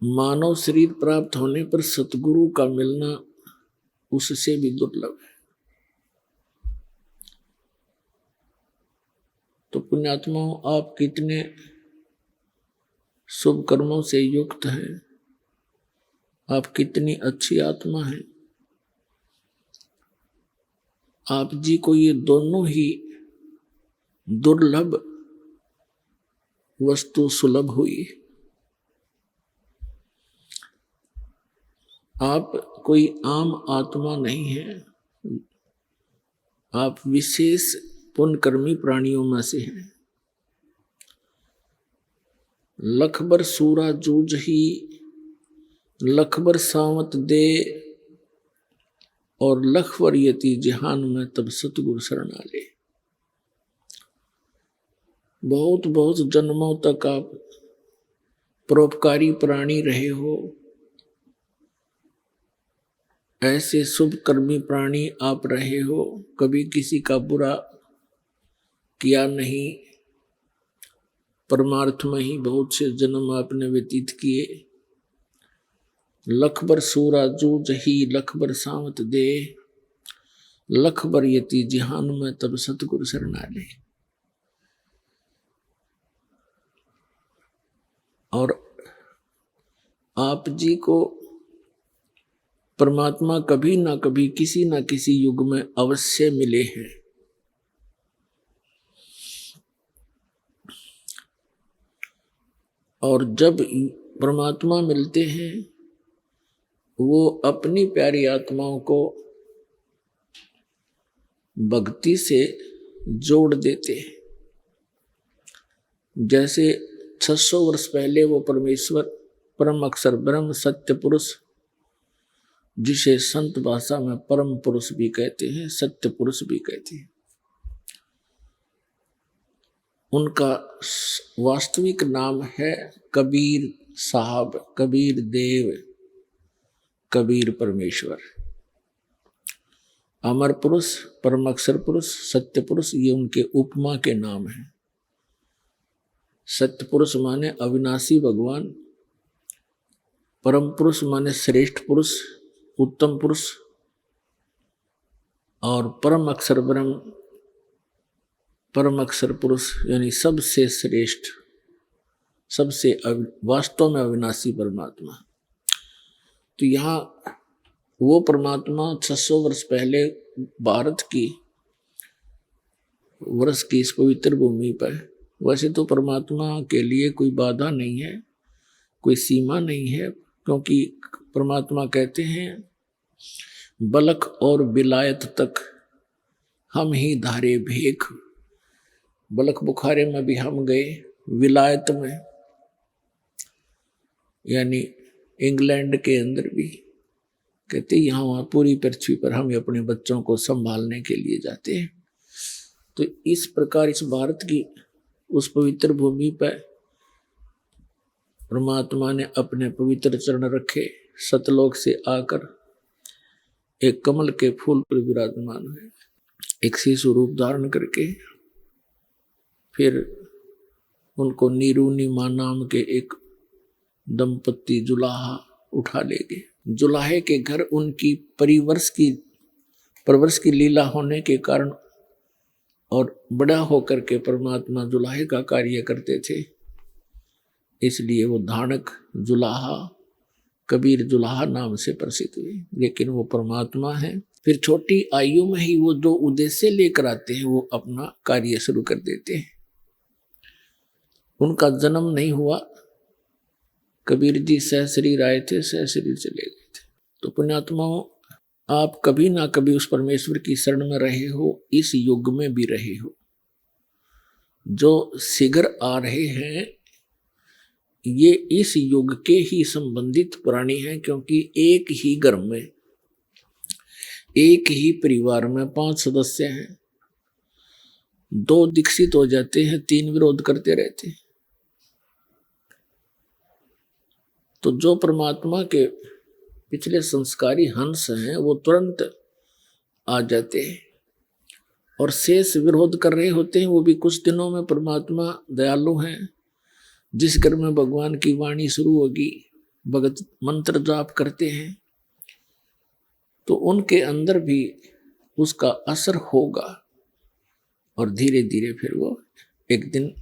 मानव शरीर प्राप्त होने पर सतगुरु का मिलना उससे भी दुर्लभ है। तो पुण्यात्माओं, आप कितने शुभ कर्मों से युक्त हैं, आप कितनी अच्छी आत्मा हैं। आप जी को ये दोनों ही दुर्लभ वस्तु सुलभ हुई। आप कोई आम आत्मा नहीं है, आप विशेष पुण्यकर्मी प्राणियों में से हैं। लखबर सूरा जूझ ही लखबर सावत दे, और लखबर यति जहान में तब सतगुरु शरणा ले। बहुत बहुत जन्मों तक आप परोपकारी प्राणी रहे हो, ऐसे शुभ कर्मी प्राणी आप रहे हो, कभी किसी का बुरा किया नहीं, परमार्थ में ही बहुत से जन्म आपने व्यतीत किए। लख बर सूरा जूझ ही लख बर सावत दे, लख बर यति जिहान में तब सतगुरु शरणाले। और आप जी को परमात्मा कभी ना कभी किसी ना किसी युग में अवश्य मिले हैं। और जब परमात्मा मिलते हैं वो अपनी प्यारी आत्माओं को भक्ति से जोड़ देते हैं। जैसे 600 वर्ष पहले वो परमेश्वर परम अक्षर ब्रह्म सत्य पुरुष, जिसे संत भाषा में परम पुरुष भी कहते हैं, सत्य पुरुष भी कहते हैं, उनका वास्तविक नाम है कबीर साहब, कबीर देव, कबीर परमेश्वर। अमर पुरुष, परम अक्षर पुरुष, सत्य पुरुष, ये उनके उपमा के नाम हैं। सत्य पुरुष माने अविनाशी भगवान, परम पुरुष माने श्रेष्ठ पुरुष, उत्तम पुरुष, और परम अक्षर ब्रह्म, परम अक्षर पुरुष यानी सबसे श्रेष्ठ, सबसे वास्तव में अविनाशी परमात्मा। तो यहाँ वो परमात्मा 600 वर्ष पहले भारत की वर्ष की इस पवित्र भूमि पर, वैसे तो परमात्मा के लिए कोई बाधा नहीं है, कोई सीमा नहीं है, क्योंकि परमात्मा कहते हैं बलख और विलायत तक हम ही धारे भेख। बलख बुखारे में भी हम गए, विलायत में यानी इंग्लैंड के अंदर भी, कहते यहाँ वहाँ पूरी पृथ्वी पर हम अपने बच्चों को संभालने के लिए जाते हैं। तो इस प्रकार इस भारत की उस पवित्र भूमि पर परमात्मा ने अपने पवित्र चरण रखे, सतलोक से आकर एक कमल के फूल पर विराजमान हुए, एक शिशु रूप धारण करके। फिर उनको नीरूनी मां नाम के एक दंपत्ति जुलाहा उठा ले गए। जुलाहे के घर उनकी परवरिश की लीला होने के कारण और बड़ा होकर के परमात्मा जुलाहे का कार्य करते थे, इसलिए वो धानक जुलाहा, कबीर जुलाहा नाम से प्रसिद्ध हुए। लेकिन वो परमात्मा है। फिर छोटी आयु में ही वो जो उद्देश्य लेकर आते हैं वो अपना कार्य शुरू कर देते हैं। उनका जन्म नहीं हुआ, कबीर जी सहशरीर आए थे, सहशरीर चले गए थे। तो पुण्यात्माओं, आप कभी ना कभी उस परमेश्वर की शरण में रहे हो, इस युग में भी रहे हो। जो शीघ्र आ रहे हैं ये इस युग के ही संबंधित प्राणी हैं, क्योंकि एक ही घर में, एक ही परिवार में 5 सदस्य हैं। 2 दीक्षित हो जाते हैं, 3 विरोध करते रहते हैं। तो जो परमात्मा के पिछले संस्कारी हंस हैं वो तुरंत आ जाते हैं, और शेष विरोध कर रहे होते हैं वो भी कुछ दिनों में। परमात्मा दयालु हैं। जिस घर में भगवान की वाणी शुरू होगी, भगत मंत्र जाप करते हैं, तो उनके अंदर भी उसका असर होगा, और धीरे धीरे फिर वो एक दिन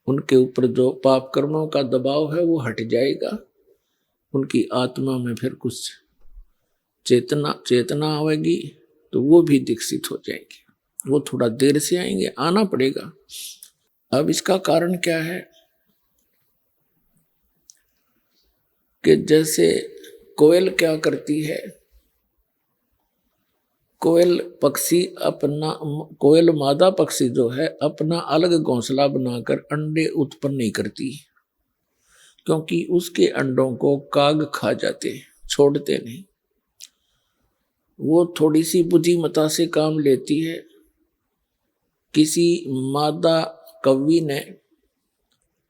उनके ऊपर जो पाप कर्मों का दबाव है वो हट जाएगा। उनकी आत्मा में फिर कुछ चेतना आएगी, तो वो भी दीक्षित हो जाएंगे। वो थोड़ा देर से आएंगे, आना पड़ेगा। अब इसका कारण क्या है कि जैसे कोयल क्या करती है, कोयल मादा पक्षी जो है अपना अलग घोंसला बनाकर अंडे उत्पन्न नहीं करती, क्योंकि उसके अंडों को काग खा जाते, छोड़ते नहीं। वो थोड़ी सी बुद्धिमता से काम लेती है। किसी मादा कौवी ने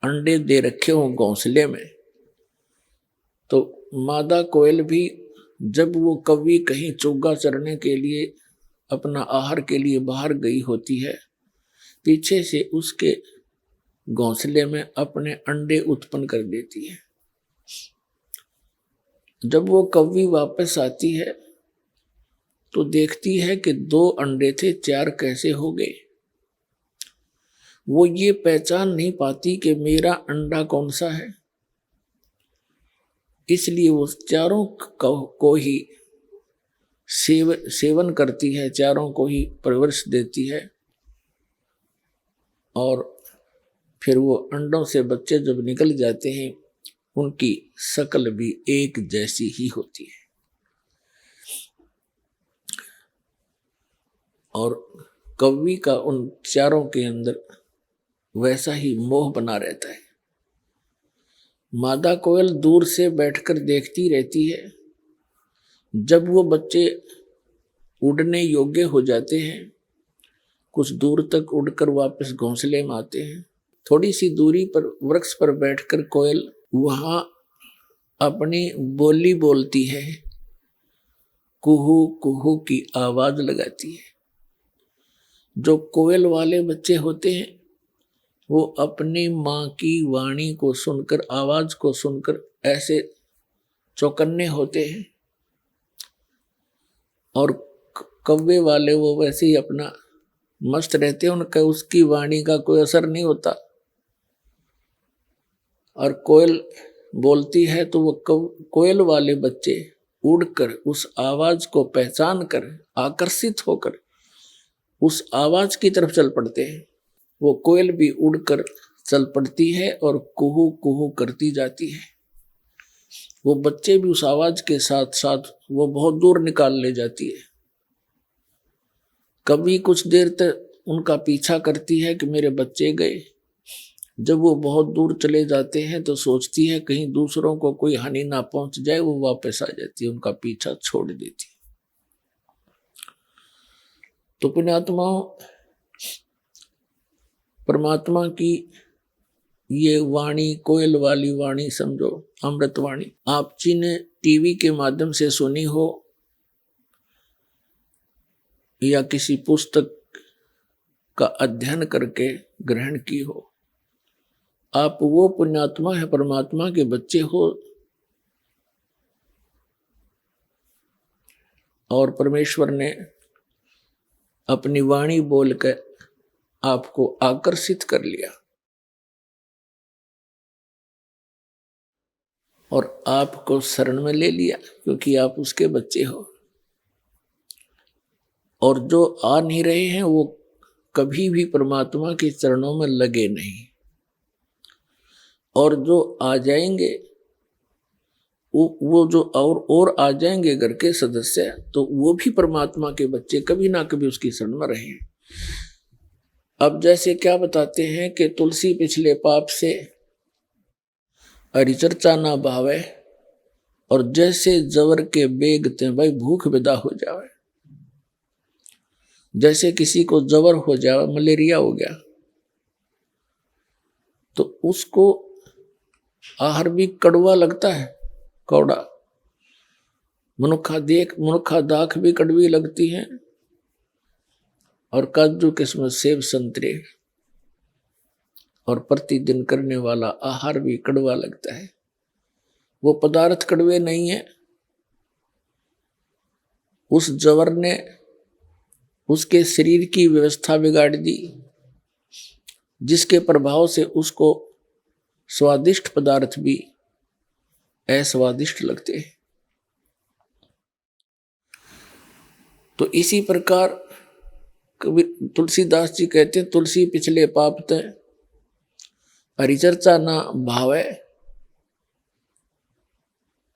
अंडे दे रखे हो घोंसले में, तो मादा कोयल भी जब वो कौवी कहीं चुग्गा चरने के लिए, अपना आहार के लिए बाहर गई होती है, पीछे से उसके घोंसले में अपने अंडे उत्पन्न कर देती है। जब वो कौवी वापस आती है तो देखती है कि 2 अंडे थे, 4 कैसे हो गए। वो ये पहचान नहीं पाती कि मेरा अंडा कौन सा है, इसलिए वो चारों को ही सेवन करती है, चारों को ही परवरिश देती है। और फिर वो अंडों से बच्चे जब निकल जाते हैं उनकी शक्ल भी एक जैसी ही होती है। और कौवी का उन चारों के अंदर वैसा ही मोह बना रहता है। मादा कोयल दूर से बैठकर देखती रहती है। जब वो बच्चे उड़ने योग्य हो जाते हैं, कुछ दूर तक उड़कर वापस घोंसले में आते हैं। थोड़ी सी दूरी पर वृक्ष पर बैठकर कोयल वहां अपनी बोली बोलती है, कुहू कुहू की आवाज लगाती है। जो कोयल वाले बच्चे होते हैं वो अपनी माँ की वाणी को सुनकर, आवाज को सुनकर ऐसे चौकन्ने होते हैं। और कौवे वाले वो वैसे ही अपना मस्त रहते हैं, उनका उसकी वाणी का कोई असर नहीं होता। और कोयल बोलती है तो वो कोयल वाले बच्चे उड़कर उस आवाज को पहचान कर, आकर्षित होकर उस आवाज की तरफ चल पड़ते हैं। वो कोयल भी उड़कर चल पड़ती है और कुहू कुहू करती जाती है। वो बच्चे भी उस आवाज के साथ साथ वो बहुत दूर निकाल ले जाती है। कभी कुछ देर तक उनका पीछा करती है कि मेरे बच्चे गए। जब वो बहुत दूर चले जाते हैं तो सोचती है कहीं दूसरों को कोई हानि ना पहुंच जाए, वो वापस आ जाती है, उनका पीछा छोड़ देती है। तो पुण्यात्माओं, परमात्मा की ये वाणी, कोयल वाली वाणी समझो, अमृत वाणी, आप जी ने टीवी के माध्यम से सुनी हो या किसी पुस्तक का अध्ययन करके ग्रहण की हो, आप वो पुण्यात्मा है, परमात्मा के बच्चे हो। और परमेश्वर ने अपनी वाणी बोलकर आपको आकर्षित कर लिया और आपको शरण में ले लिया, क्योंकि आप उसके बच्चे हो। और जो आ नहीं रहे हैं वो कभी भी परमात्मा के चरणों में लगे नहीं, और जो आ जाएंगे वो जो और आ जाएंगे घर के सदस्य, तो वो भी परमात्मा के बच्चे कभी ना कभी उसकी शरण में रहे। अब जैसे क्या बताते हैं कि तुलसी पिछले पाप से हरिचर्चा ना भावे, और जैसे जवर के बेगते भाई भूख विदा हो जावे। जैसे किसी को जवर हो जाए, मलेरिया हो गया, तो उसको आहार भी कड़वा लगता है, कौड़ा। मनुखा दाख भी कड़वी लगती है, और काजू किस्मत सेब संतरे और प्रतिदिन करने वाला आहार भी कड़वा लगता है। वो पदार्थ कड़वे नहीं है। उस जवर ने उसके शरीर की व्यवस्था बिगाड़ दी, जिसके प्रभाव से उसको स्वादिष्ट पदार्थ भी अस्वादिष्ट लगते हैं। तो इसी प्रकार तुलसीदास जी कहते हैं, तुलसी पिछले पाप तय हरिचर्चा ना भावे,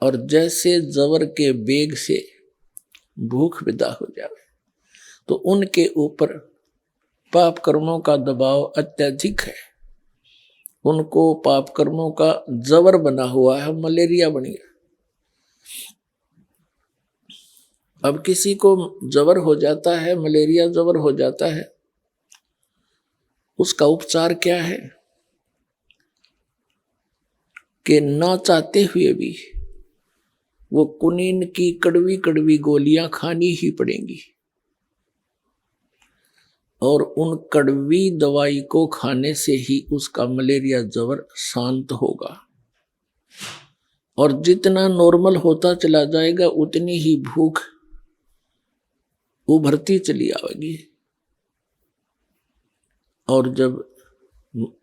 और जैसे जवर के बेग से भूख विदा हो जावे। तो उनके ऊपर पाप कर्मों का दबाव अत्यधिक है, उनको पाप कर्मों का जवर बना हुआ है, मलेरिया बन गया। अब किसी को जवर हो जाता है, मलेरिया जवर हो जाता है, उसका उपचार क्या है कि ना चाहते हुए भी वो कुनीन की कड़वी कड़वी गोलियां खानी ही पड़ेंगी। और उन कड़वी दवाई को खाने से ही उसका मलेरिया ज्वर शांत होगा। और जितना नॉर्मल होता चला जाएगा उतनी ही भूख उभरती चली आएगी। और जब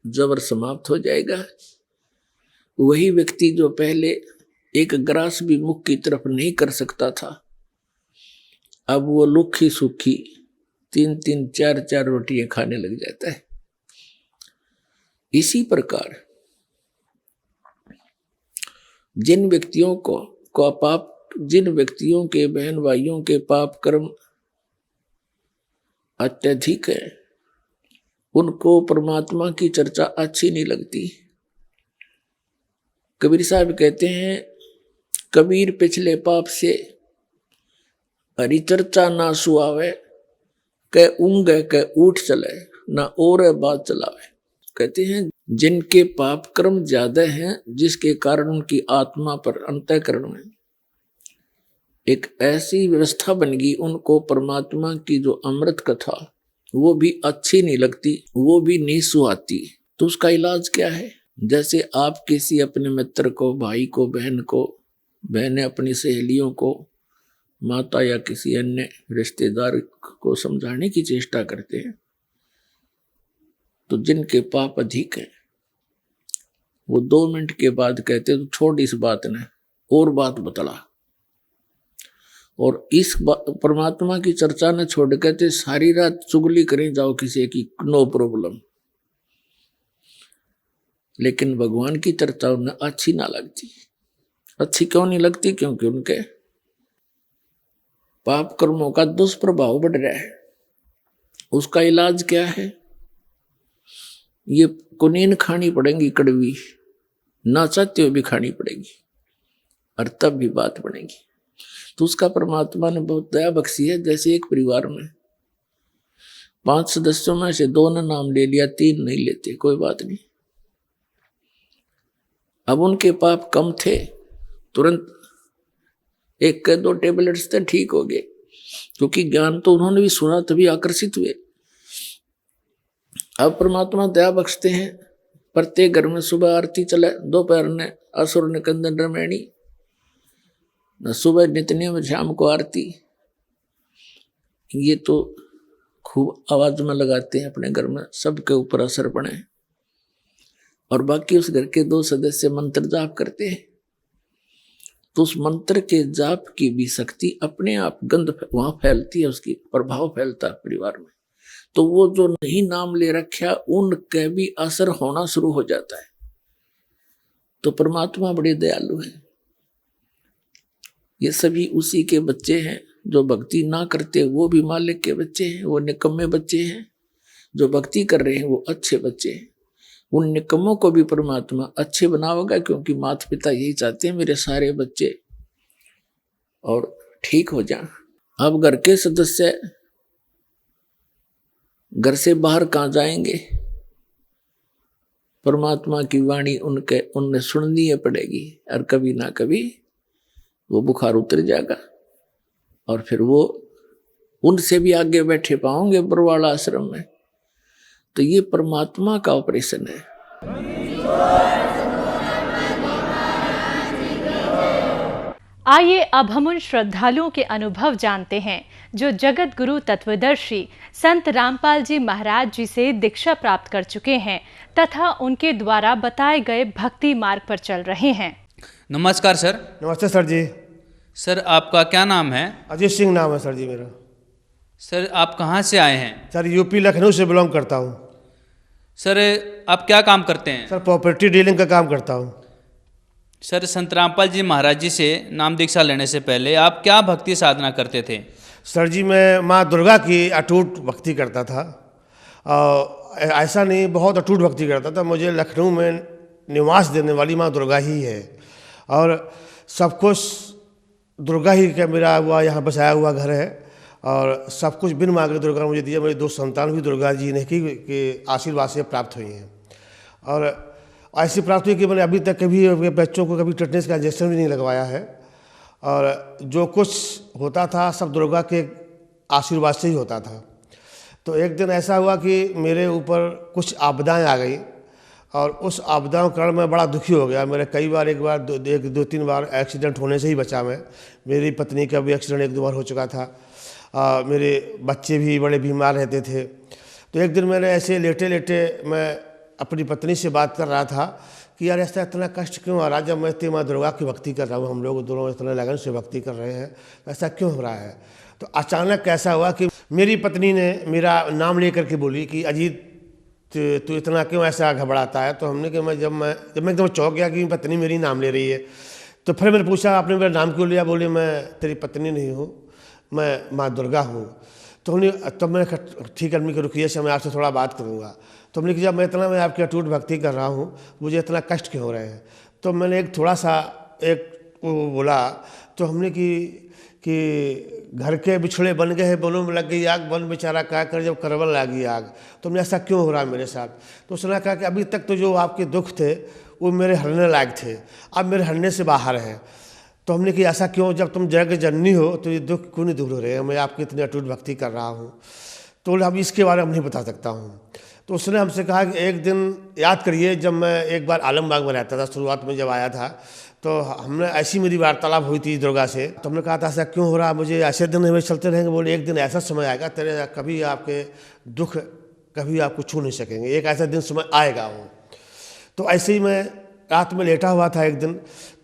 ज्वर समाप्त हो जाएगा, वही व्यक्ति जो पहले एक ग्रास भी मुख की तरफ नहीं कर सकता था, अब वो लुखी सूखी 3-3, 4-4 रोटियां खाने लग जाता है। इसी प्रकार जिन व्यक्तियों जिन व्यक्तियों के बहन भाइयों के पाप कर्म अत्यधिक है, उनको परमात्मा की चर्चा अच्छी नहीं लगती। कबीर साहब कहते हैं, कबीर पिछले पाप से हरि चर्चा ना सुआवे, कै ऊँगे कै उठ चले, ना और बात चलावे। कहते हैं जिनके पाप कर्म ज्यादा हैं, जिसके कारण उनकी आत्मा पर अंतःकरण में एक ऐसी व्यवस्था बन गई, उनको परमात्मा की जो अमृत कथा वो भी अच्छी नहीं लगती, वो भी नहीं सुहाती। तो उसका इलाज क्या है? जैसे आप किसी अपने मित्र को, भाई को, बहन को, बहनें अपनी सहेलियों को, माता या किसी अन्य रिश्तेदार को समझाने की चेष्टा करते हैं, तो जिनके पाप अधिक है वो 2 मिनट के बाद कहते तो छोड़ इस बात ने, और बात बतला। और इस परमात्मा की चर्चा न छोड़ कहते सारी रात चुगली करें जाओ किसी की, नो प्रॉब्लम। लेकिन भगवान की चर्चा उन्हें अच्छी ना लगती। अच्छी क्यों नहीं लगती? क्योंकि उनके पाप कर्मों का दुष्प्रभाव बढ़ रहा है। उसका इलाज क्या है? ये कुनीन खानी पड़ेगी, कड़वी, ना चाहते हुए भी खानी पड़ेगी, और तब भी बात बनेगी। तो उसका परमात्मा ने बहुत दया बख्शी है। जैसे एक परिवार में 5 सदस्यों में से 2 ने नाम ले लिया, 3 नहीं लेते, कोई बात नहीं। अब उनके पाप कम थे, तुरंत 1 के 2 टेबलेट्स थे, ठीक हो गए, क्योंकि ज्ञान तो उन्होंने भी सुना, तभी आकर्षित हुए। अब परमात्मा दया बख्शते हैं, प्रत्येक घर में सुबह आरती चले, दोपहर ने असुर निकंदन रमैणी, न सुबह नित्य में शाम को आरती। ये तो खूब आवाज में लगाते हैं अपने घर में, सबके ऊपर असर पड़े। और बाकी उस घर के 2 सदस्य मंत्र जाप करते हैं, तो उस मंत्र के जाप की भी शक्ति अपने आप गंध वहां फैलती है, उसकी प्रभाव फैलता है परिवार में। तो वो जो नहीं नाम ले रखा, उनके भी असर होना शुरू हो जाता है। तो परमात्मा बड़े दयालु हैं। ये सभी उसी के बच्चे हैं। जो भक्ति ना करते वो भी मालिक के बच्चे हैं, वो निकम्मे बच्चे हैं। जो भक्ति कर रहे हैं वो अच्छे बच्चे हैं। उन निकम्मों को भी परमात्मा अच्छे बनावेगा, क्योंकि माता पिता यही चाहते हैं मेरे सारे बच्चे और ठीक हो जाएं। अब घर के सदस्य घर से बाहर कहाँ जाएंगे? परमात्मा की वाणी उनने सुननी है पड़ेगी, और कभी ना कभी वो बुखार उतर जाएगा, और फिर वो उनसे भी आगे बैठे पाओगे बरवाड़ा आश्रम में। तो ये परमात्मा का ऑपरेशन है। आइए अब हम उन श्रद्धालुओं के अनुभव जानते हैं जो जगत गुरु तत्वदर्शी संत रामपाल जी महाराज जी से दीक्षा प्राप्त कर चुके हैं तथा उनके द्वारा बताए गए भक्ति मार्ग पर चल रहे हैं। नमस्कार सर। नमस्ते सर जी। सर आपका क्या नाम है? अजीत सिंह नाम है सर जी मेरा। सर आप कहाँ से आए हैं? सर यूपी लखनऊ से बिलोंग करता हूँ। सर आप क्या काम करते हैं? सर प्रॉपर्टी डीलिंग का काम करता हूँ। सर संत रामपाल जी महाराज जी से नाम दीक्षा लेने से पहले आप क्या भक्ति साधना करते थे? सर जी मैं माँ दुर्गा की अटूट भक्ति करता था। ऐसा नहीं, बहुत अटूट भक्ति करता था। मुझे लखनऊ में निवास देने वाली माँ दुर्गा ही है, और सब कुछ दुर्गा ही का मेरा हुआ यहाँ बसाया हुआ घर है, और सब कुछ बिन मांगे दुर्गा ने मुझे दिया। मेरी 2 संतान भी दुर्गा जी ने की आशीर्वाद से प्राप्त हुई हैं, और ऐसी प्राप्त हुई कि मैंने अभी तक कभी बच्चों को कभी टेटनेस का इंजेक्शन भी नहीं लगवाया है, और जो कुछ होता था सब दुर्गा के आशीर्वाद से ही होता था। तो एक दिन ऐसा हुआ कि मेरे ऊपर कुछ आपदाएं आ गई और उस आपदाओं के कारण मैं बड़ा दुखी हो गया। मेरे कई बार एक बार दो तीन बार एक्सीडेंट होने से ही बचा मैं। मेरी पत्नी का भी एक्सीडेंट एक दो बार हो चुका था। मेरे बच्चे भी बड़े बीमार रहते थे। तो एक दिन मैंने ऐसे लेटे लेटे मैं अपनी पत्नी से बात कर रहा था कि यार ऐसा इतना कष्ट क्यों आ रहा है, जब मैं इतनी माँ दुर्गा की भक्ति कर रहा हूँ, हम लोग दोनों इतने लगन से भक्ति कर रहे हैं, ऐसा क्यों हो रहा है। तो अचानक कैसा हुआ कि मेरी पत्नी ने मेरा नाम लेकर के बोली कि अजीत तू इतना क्यों ऐसा घबराता है। तो हमने कि जब मैं एकदम चौंक गया कि पत्नी मेरी नाम ले रही है। तो फिर मैंने पूछा आपने मेरा नाम क्यों लिया। बोले मैं तेरी पत्नी नहीं हूँ, मैं माँ दुर्गा हूँ। तो हमने तब मैंने ठीक आदमी के रुकिए से मैं आपसे थोड़ा बात करूँगा। तो हमने कि जब मैं आपकी अटूट भक्ति कर रहा हूँ, मुझे इतना कष्ट क्यों हो रहे हैं। तो मैंने एक थोड़ा सा एक वो बोला। तो हमने कि घर के बिछड़े बन गए हैं, बनों में लग गई आग, बन बेचारा क्या कर जब करवल लागी आग। तो हमने ऐसा क्यों हो रहा है मेरे साथ। तो उसने कहा कि अभी तक तो जो आपके दुख थे वो मेरे हरने लायक थे, अब मेरे हरने से बाहर हैं। तो हमने कि ऐसा क्यों, जब तुम जग जननी हो तो ये दुख क्यों नहीं दूर हो रहे हैं, मैं आपकी इतनी अटूट भक्ति कर रहा हूँ। तो अब इसके बारे में नहीं बता सकता हूँ। तो उसने हमसे कहा कि एक दिन याद करिए जब मैं एक बार आलमबाग में रहता था, शुरुआत में जब आया था, तो हमने ऐसी मेरी वार्तालाप हुई थी दुर्गा से। तो हमने कहा था ऐसा क्यों हो रहा, मुझे ऐसे दिन हमें चलते रहेंगे। बोले एक दिन ऐसा समय आएगा तेरे कभी आपके दुख कभी आपको छू नहीं सकेंगे, एक ऐसा दिन समय आएगा वो। तो ऐसे ही मैं रात में लेटा हुआ था एक दिन,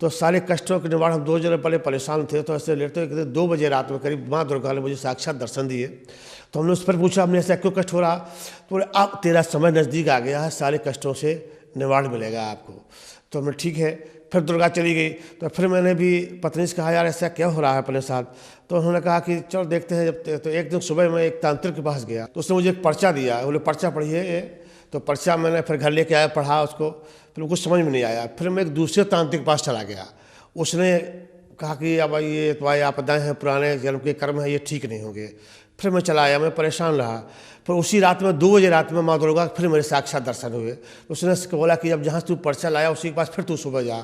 तो सारे कष्टों के निवारण हम 2 जने पहले परेशान थे। तो ऐसे लेटे एक दिन 2 बजे रात में करीब माँ दुर्गा ने मुझे साक्षात दर्शन दिए। तो हमने उस पर पूछा हमने ऐसा क्यों कष्ट हो रहा। तो बोले अब तेरा समय नज़दीक आ गया है, सारे कष्टों से निवारण मिलेगा आपको। तो हमने ठीक है। फिर दुर्गा चली गई। तो फिर मैंने भी पत्नी से कहा यार ऐसा क्या हो रहा है अपने साथ। तो उन्होंने कहा कि चलो देखते हैं। जब तो एक दिन सुबह मैं एक तांत्रिक के पास गया, तो उसने मुझे एक पर्चा दिया। बोले पर्चा पढ़िए ये। तो पर्चा मैंने फिर घर लेके आया, पढ़ा उसको, फिर कुछ समझ में नहीं आया। फिर मैं एक दूसरे तांत्रिक के पास चला गया। उसने कहा कि अब ये तुम्हारी आपदाएँ हैं, पुराने जन्म के कर्म हैं, ये ठीक नहीं होंगे। फिर मैं चला आया, मैं परेशान रहा। फिर उसी रात में 2 बजे रात में माँ दुर्गा फिर मेरे साक्षात दर्शन हुए। उसने बोला कि अब जहाँ तू पर्चा लाया उसी के पास फिर तू सुबह जा,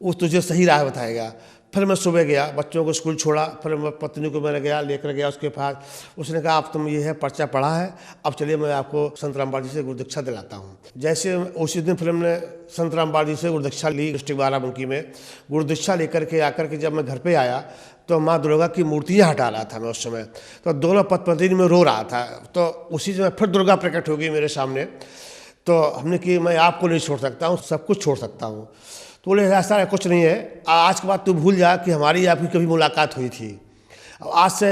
वो तुझे सही राह बताएगा। फिर मैं सुबह गया, बच्चों को स्कूल छोड़ा, फिर मैं पत्नी को मैंने लेकर गया उसके पास। उसने कहा अब तुम ये है पर्चा पढ़ा है, अब चलिए मैं आपको संत रामपाल जी से गुरुदीक्षा दिलाता हूँ। जैसे उसी दिन फिर हमने संत रामपाल जी से गुरुदीक्षा ली डिस्ट्रिक्ट बाराबंकी में। गुरुदीक्षा लेकर के आकर के जब मैं घर पे आया तो माँ दुर्गा की मूर्तियाँ हटा रहा था मैं उस समय। तो दोनों पत्नी में रो रहा था। तो उसी समय फिर दुर्गा प्रकट हो गई मेरे सामने। तो हमने कि मैं आपको नहीं छोड़ सकता हूँ, सब कुछ छोड़ सकता हूँ। तो बोले ऐसा कुछ नहीं है, आज के बाद तू भूल जा कि हमारी आपकी कभी मुलाकात हुई थी। आज से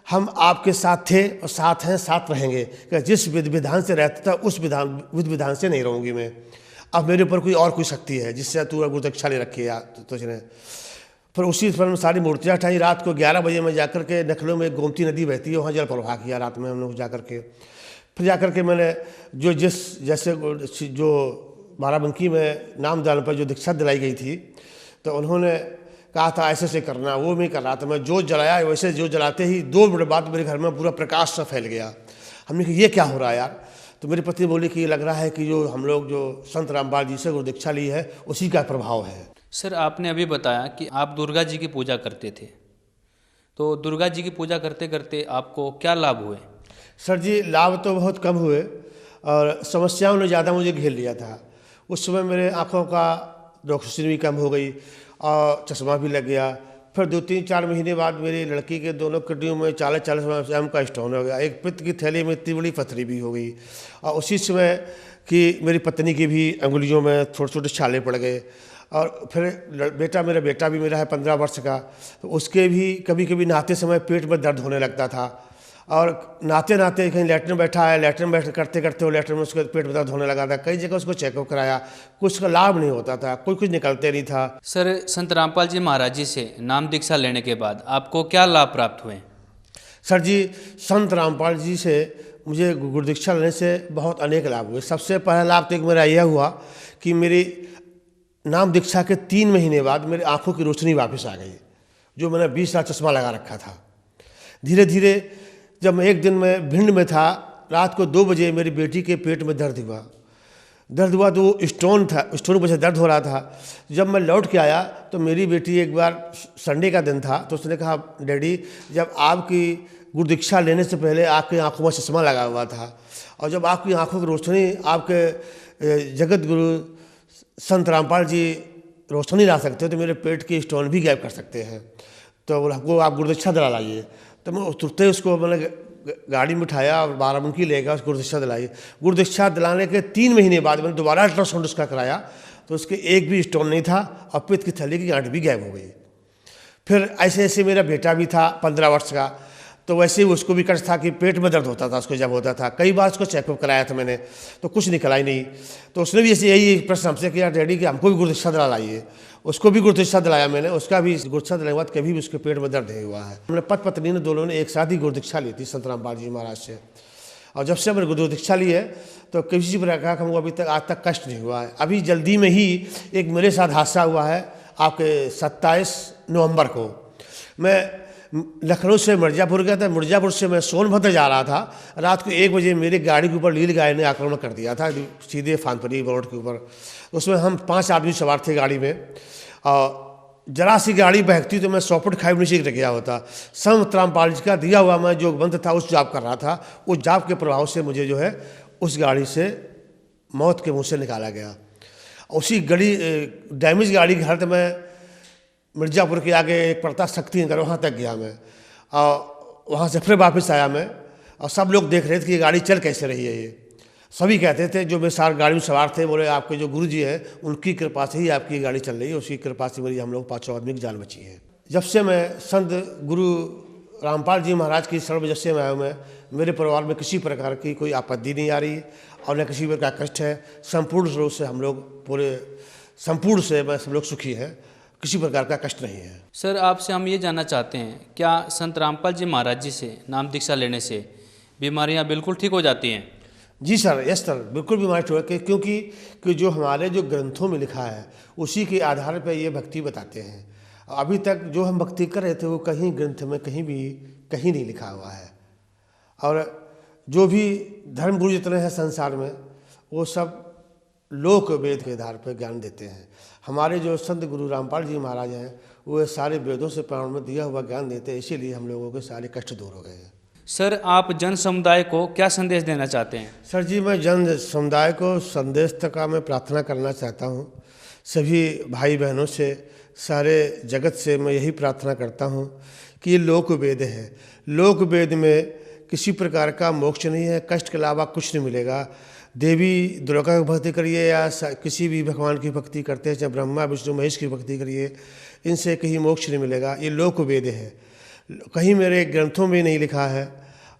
हम आपके साथ थे और साथ हैं, साथ रहेंगे। कि जिस विधि विधान से रहता था उस विधि विधान से नहीं रहूँगी मैं। अब मेरे ऊपर कोई शक्ति है जिससे तू गुरुदीक्षा ले रखी है तुझने। फिर उसी पर सारी मूर्तियाँ हटाई। रात को 11 बजे में जाकर के नखलों में गोमती नदी बहती है, वहाँ जल प्रवाह किया रात में हम लोग जाकर के। फिर जाकर के मैंने जो बाराबंकी में नामदान पर जो दीक्षा दिलाई गई थी, तो उन्होंने कहा था ऐसे से करना, वो मैं कर रहा था। मैं जो जलाया वैसे जो जलाते ही 2 मिनट बाद मेरे घर में पूरा प्रकाश सा फैल गया। हमने कहा ये क्या हो रहा है यार। तो मेरी पत्नी बोली कि लग रहा है कि जो हम लोग जो संत रामपाल जी से गुरुदीक्षा ली है उसी का प्रभाव है। सर आपने अभी बताया कि आप दुर्गा जी की पूजा करते थे, तो दुर्गा जी की पूजा करते करते आपको क्या लाभ हुए। सर जी लाभ तो बहुत कम हुए और समस्याओं ने ज़्यादा मुझे घेर लिया था। उस समय मेरे आँखों का रोशनी भी कम हो गई और चश्मा भी लग गया। फिर 2-3-4 महीने बाद मेरी लड़की के दोनों किडनियों में 40 एम का स्टोन हो गया। एक पित्त की थैली में इतनी बड़ी पथरी भी हो गई। और उसी समय कि मेरी पत्नी की भी अंगुलियों में छोटे छोटे छाले पड़ गए। और फिर मेरा बेटा भी मेरा है 15 वर्ष का, तो उसके भी कभी कभी नहाते समय पेट में दर्द होने लगता था। और नहाते नहाते कहीं लैट्रिन में बैठा है, लैट्रिन में करते करते वो लैट्रिन में उसके पेट में दर्द होने लगा था। कई जगह उसको चेकअप कराया, कुछ का लाभ नहीं होता था, कुछ निकलते नहीं था। सर संत रामपाल जी महाराज जी से नाम दीक्षा लेने के बाद आपको क्या लाभ प्राप्त हुए। सर जी संत रामपाल जी से मुझे गुरुदीक्षा लेने से बहुत अनेक लाभ हुए। सबसे पहला लाभ तो एक मेरा यह हुआ कि मेरी नाम दीक्षा के 3 महीने बाद मेरी आँखों की रोशनी वापस आ गई। जो मैंने 20 साल चश्मा लगा रखा था, धीरे धीरे जब मैं एक दिन में भिंड में था, रात को 2 बजे मेरी बेटी के पेट में दर्द हुआ। दर्द हुआ तो वो स्टोन था, स्टोन की वजह से दर्द हो रहा था। जब मैं लौट के आया तो मेरी बेटी एक बार संडे का दिन था, तो उसने कहा डैडी जब आपकी गुरु दीक्षा लेने से पहले आपकी आंखों में चश्मा लगा हुआ था, और जब आपकी आंखों की रोशनी आपके जगत गुरु संत रामपाल जी रोशनी ला सकते हो तो मेरे पेट की स्टोन भी गायब कर सकते हैं, तो वो आप गुरु दीक्षा दिला लाइए। तो मैं तुरंत ही उसको मैंने गाड़ी में उठाया और बाराबंकी ले गया, उसको गुरु दीक्षा दिलाई। गुरु दीक्षा दिलाने के 3 महीने बाद मैंने दोबारा अल्ट्रासाउंड उसका कराया तो उसके एक भी स्टोन नहीं था और पित्त की थैली की गांठ भी गायब हो गई। फिर ऐसे ऐसे मेरा बेटा भी था 15 वर्ष का, तो वैसे ही उसको भी कष्ट था कि पेट में दर्द होता था उसको, जब होता था कई बार उसको चेकअप कराया था मैंने तो कुछ निकला ही नहीं। तो उसने भी ऐसे यही प्रश्न हमसे किया डैडी कि हमको भी गुरु दीक्षा दिला लाइए। उसको भी गुरु दीक्षा दिलाया मैंने, उसका भी गुरु दीक्षा दिलाने के बाद कभी भी उसके पेट में दर्द नहीं हुआ है। हमने पति पत्नी ने दोनों ने एक साथ ही गुरु दीक्षा ली थी संत रामपाल जी महाराज से, और जब से मैंने गुरु दीक्षा ली है तो किसी प्रकार का हमको अभी तक आज तक कष्ट नहीं हुआ है। अभी जल्दी में ही एक मेरे साथ हादसा हुआ है, आपके 27 नवंबर को मैं लखनऊ से मिर्ज़ापुर गया था। मिर्ज़ापुर से मैं सोनभद्र जा रहा था, रात को 1 बजे मेरी गाड़ी के ऊपर नील गाय ने आक्रमण कर दिया था सीधे फानपरी रोड के ऊपर। उसमें हम 5 आदमी सवार थे गाड़ी में, और जरा सी गाड़ी बहकती तो मैं 100 फुट खाई नीचे गिर गया होता। संत रामपाल जी का दिया हुआ मैं जो बंद था उस जाप कर रहा था, उस जाप के प्रभाव से मुझे जो है उस गाड़ी से मौत के मुँह से निकाला गया। उसी डैमेज गाड़ी के हालत में मिर्ज़ापुर के आगे एक पड़ता शक्ति नगर, वहाँ तक गया मैं, और वहाँ से फिर वापस आया मैं, और सब लोग देख रहे थे कि ये गाड़ी चल कैसे रही है। ये सभी कहते थे जो मेरे साथ गाड़ी में सवार थे, बोले आपके जो गुरु जी हैं उनकी कृपा से ही आपकी गाड़ी चल रही है, उसकी कृपा से मेरी हम लोग 5 आदमी की जान बची है। जब से मैं संत गुरु रामपाल जी महाराज की शरण में जब से मैं आया हूँ, मेरे परिवार में किसी प्रकार की कोई आपत्ति नहीं आ रही और न किसी प्रकार का कष्ट है। संपूर्ण रूप से हम लोग संपूर्ण से मैं सब लोग सुखी हैं, किसी प्रकार का कष्ट नहीं है। सर आपसे हम ये जानना चाहते हैं, क्या संत रामपाल जी महाराज जी से नाम दीक्षा लेने से बीमारियां बिल्कुल ठीक हो जाती हैं? जी सर, यस सर, बिल्कुल बीमारी ठीक है, क्योंकि जो हमारे जो ग्रंथों में लिखा है उसी के आधार पर ये भक्ति बताते हैं। अभी तक जो हम भक्ति कर रहे थे वो कहीं ग्रंथ में कहीं नहीं लिखा हुआ है, और जो भी धर्म गुरु जितने हैं संसार में वो सब लोक वेद के आधार पर ज्ञान देते हैं। हमारे जो संत गुरु रामपाल जी महाराज हैं वो सारे वेदों से प्राण में दिया हुआ ज्ञान देते हैं, इसीलिए हम लोगों के सारे कष्ट दूर हो गए हैं। सर आप जन समुदाय को क्या संदेश देना चाहते हैं? सर जी, मैं जन समुदाय को संदेश तक का मैं प्रार्थना करना चाहता हूँ। सभी भाई बहनों से, सारे जगत से मैं यही प्रार्थना करता हूँ कि ये लोक वेद है। लोक वेद में किसी प्रकार का मोक्ष नहीं है, कष्ट के अलावा कुछ नहीं मिलेगा। देवी दुर्गा की भक्ति करिए या किसी भी भगवान की भक्ति करते हैं, चाहे ब्रह्मा विष्णु महेश की भक्ति करिए, इनसे कहीं मोक्ष नहीं मिलेगा। ये लोक वेद है, कहीं मेरे ग्रंथों में नहीं लिखा है।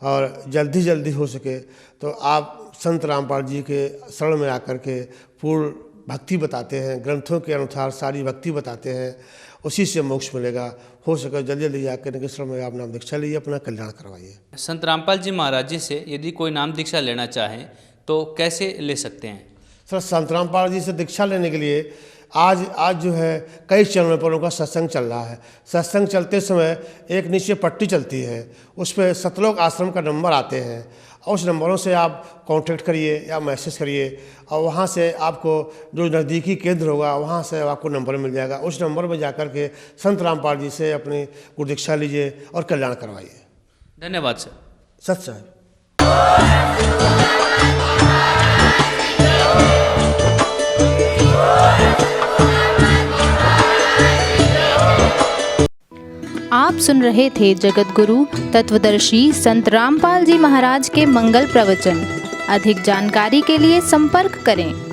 और जल्दी हो सके तो आप संत रामपाल जी के शरण में आकर के पूर्ण भक्ति बताते हैं, ग्रंथों के अनुसार सारी भक्ति बताते हैं, उसी से मोक्ष मिलेगा। हो सके जल्दी आकर इनके शरण में आप नाम दीक्षा लीजिए, अपना कल्याण करवाइए। संत रामपाल जी महाराज जी से यदि कोई नाम दीक्षा लेना चाहे तो कैसे ले सकते हैं? सर, संत रामपाल जी से दीक्षा लेने के लिए आज जो है कई चरणों पर उनका सत्संग चल रहा है। सत्संग चलते समय एक नीचे पट्टी चलती है, उस पर सतलोक आश्रम का नंबर आते हैं, और उस नंबरों से आप कांटेक्ट करिए या मैसेज करिए, और वहाँ से आपको जो नज़दीकी केंद्र होगा वहाँ से आपको नंबर मिल जाएगा। उस नंबर में जाकर के संत रामपाल जी से अपनी गुरु दीक्षा लीजिए और कल्याण करवाइए। धन्यवाद सर। सत साहब। आप सुन रहे थे जगत गुरु तत्वदर्शी संत रामपाल जी महाराज के मंगल प्रवचन। अधिक जानकारी के लिए संपर्क करें।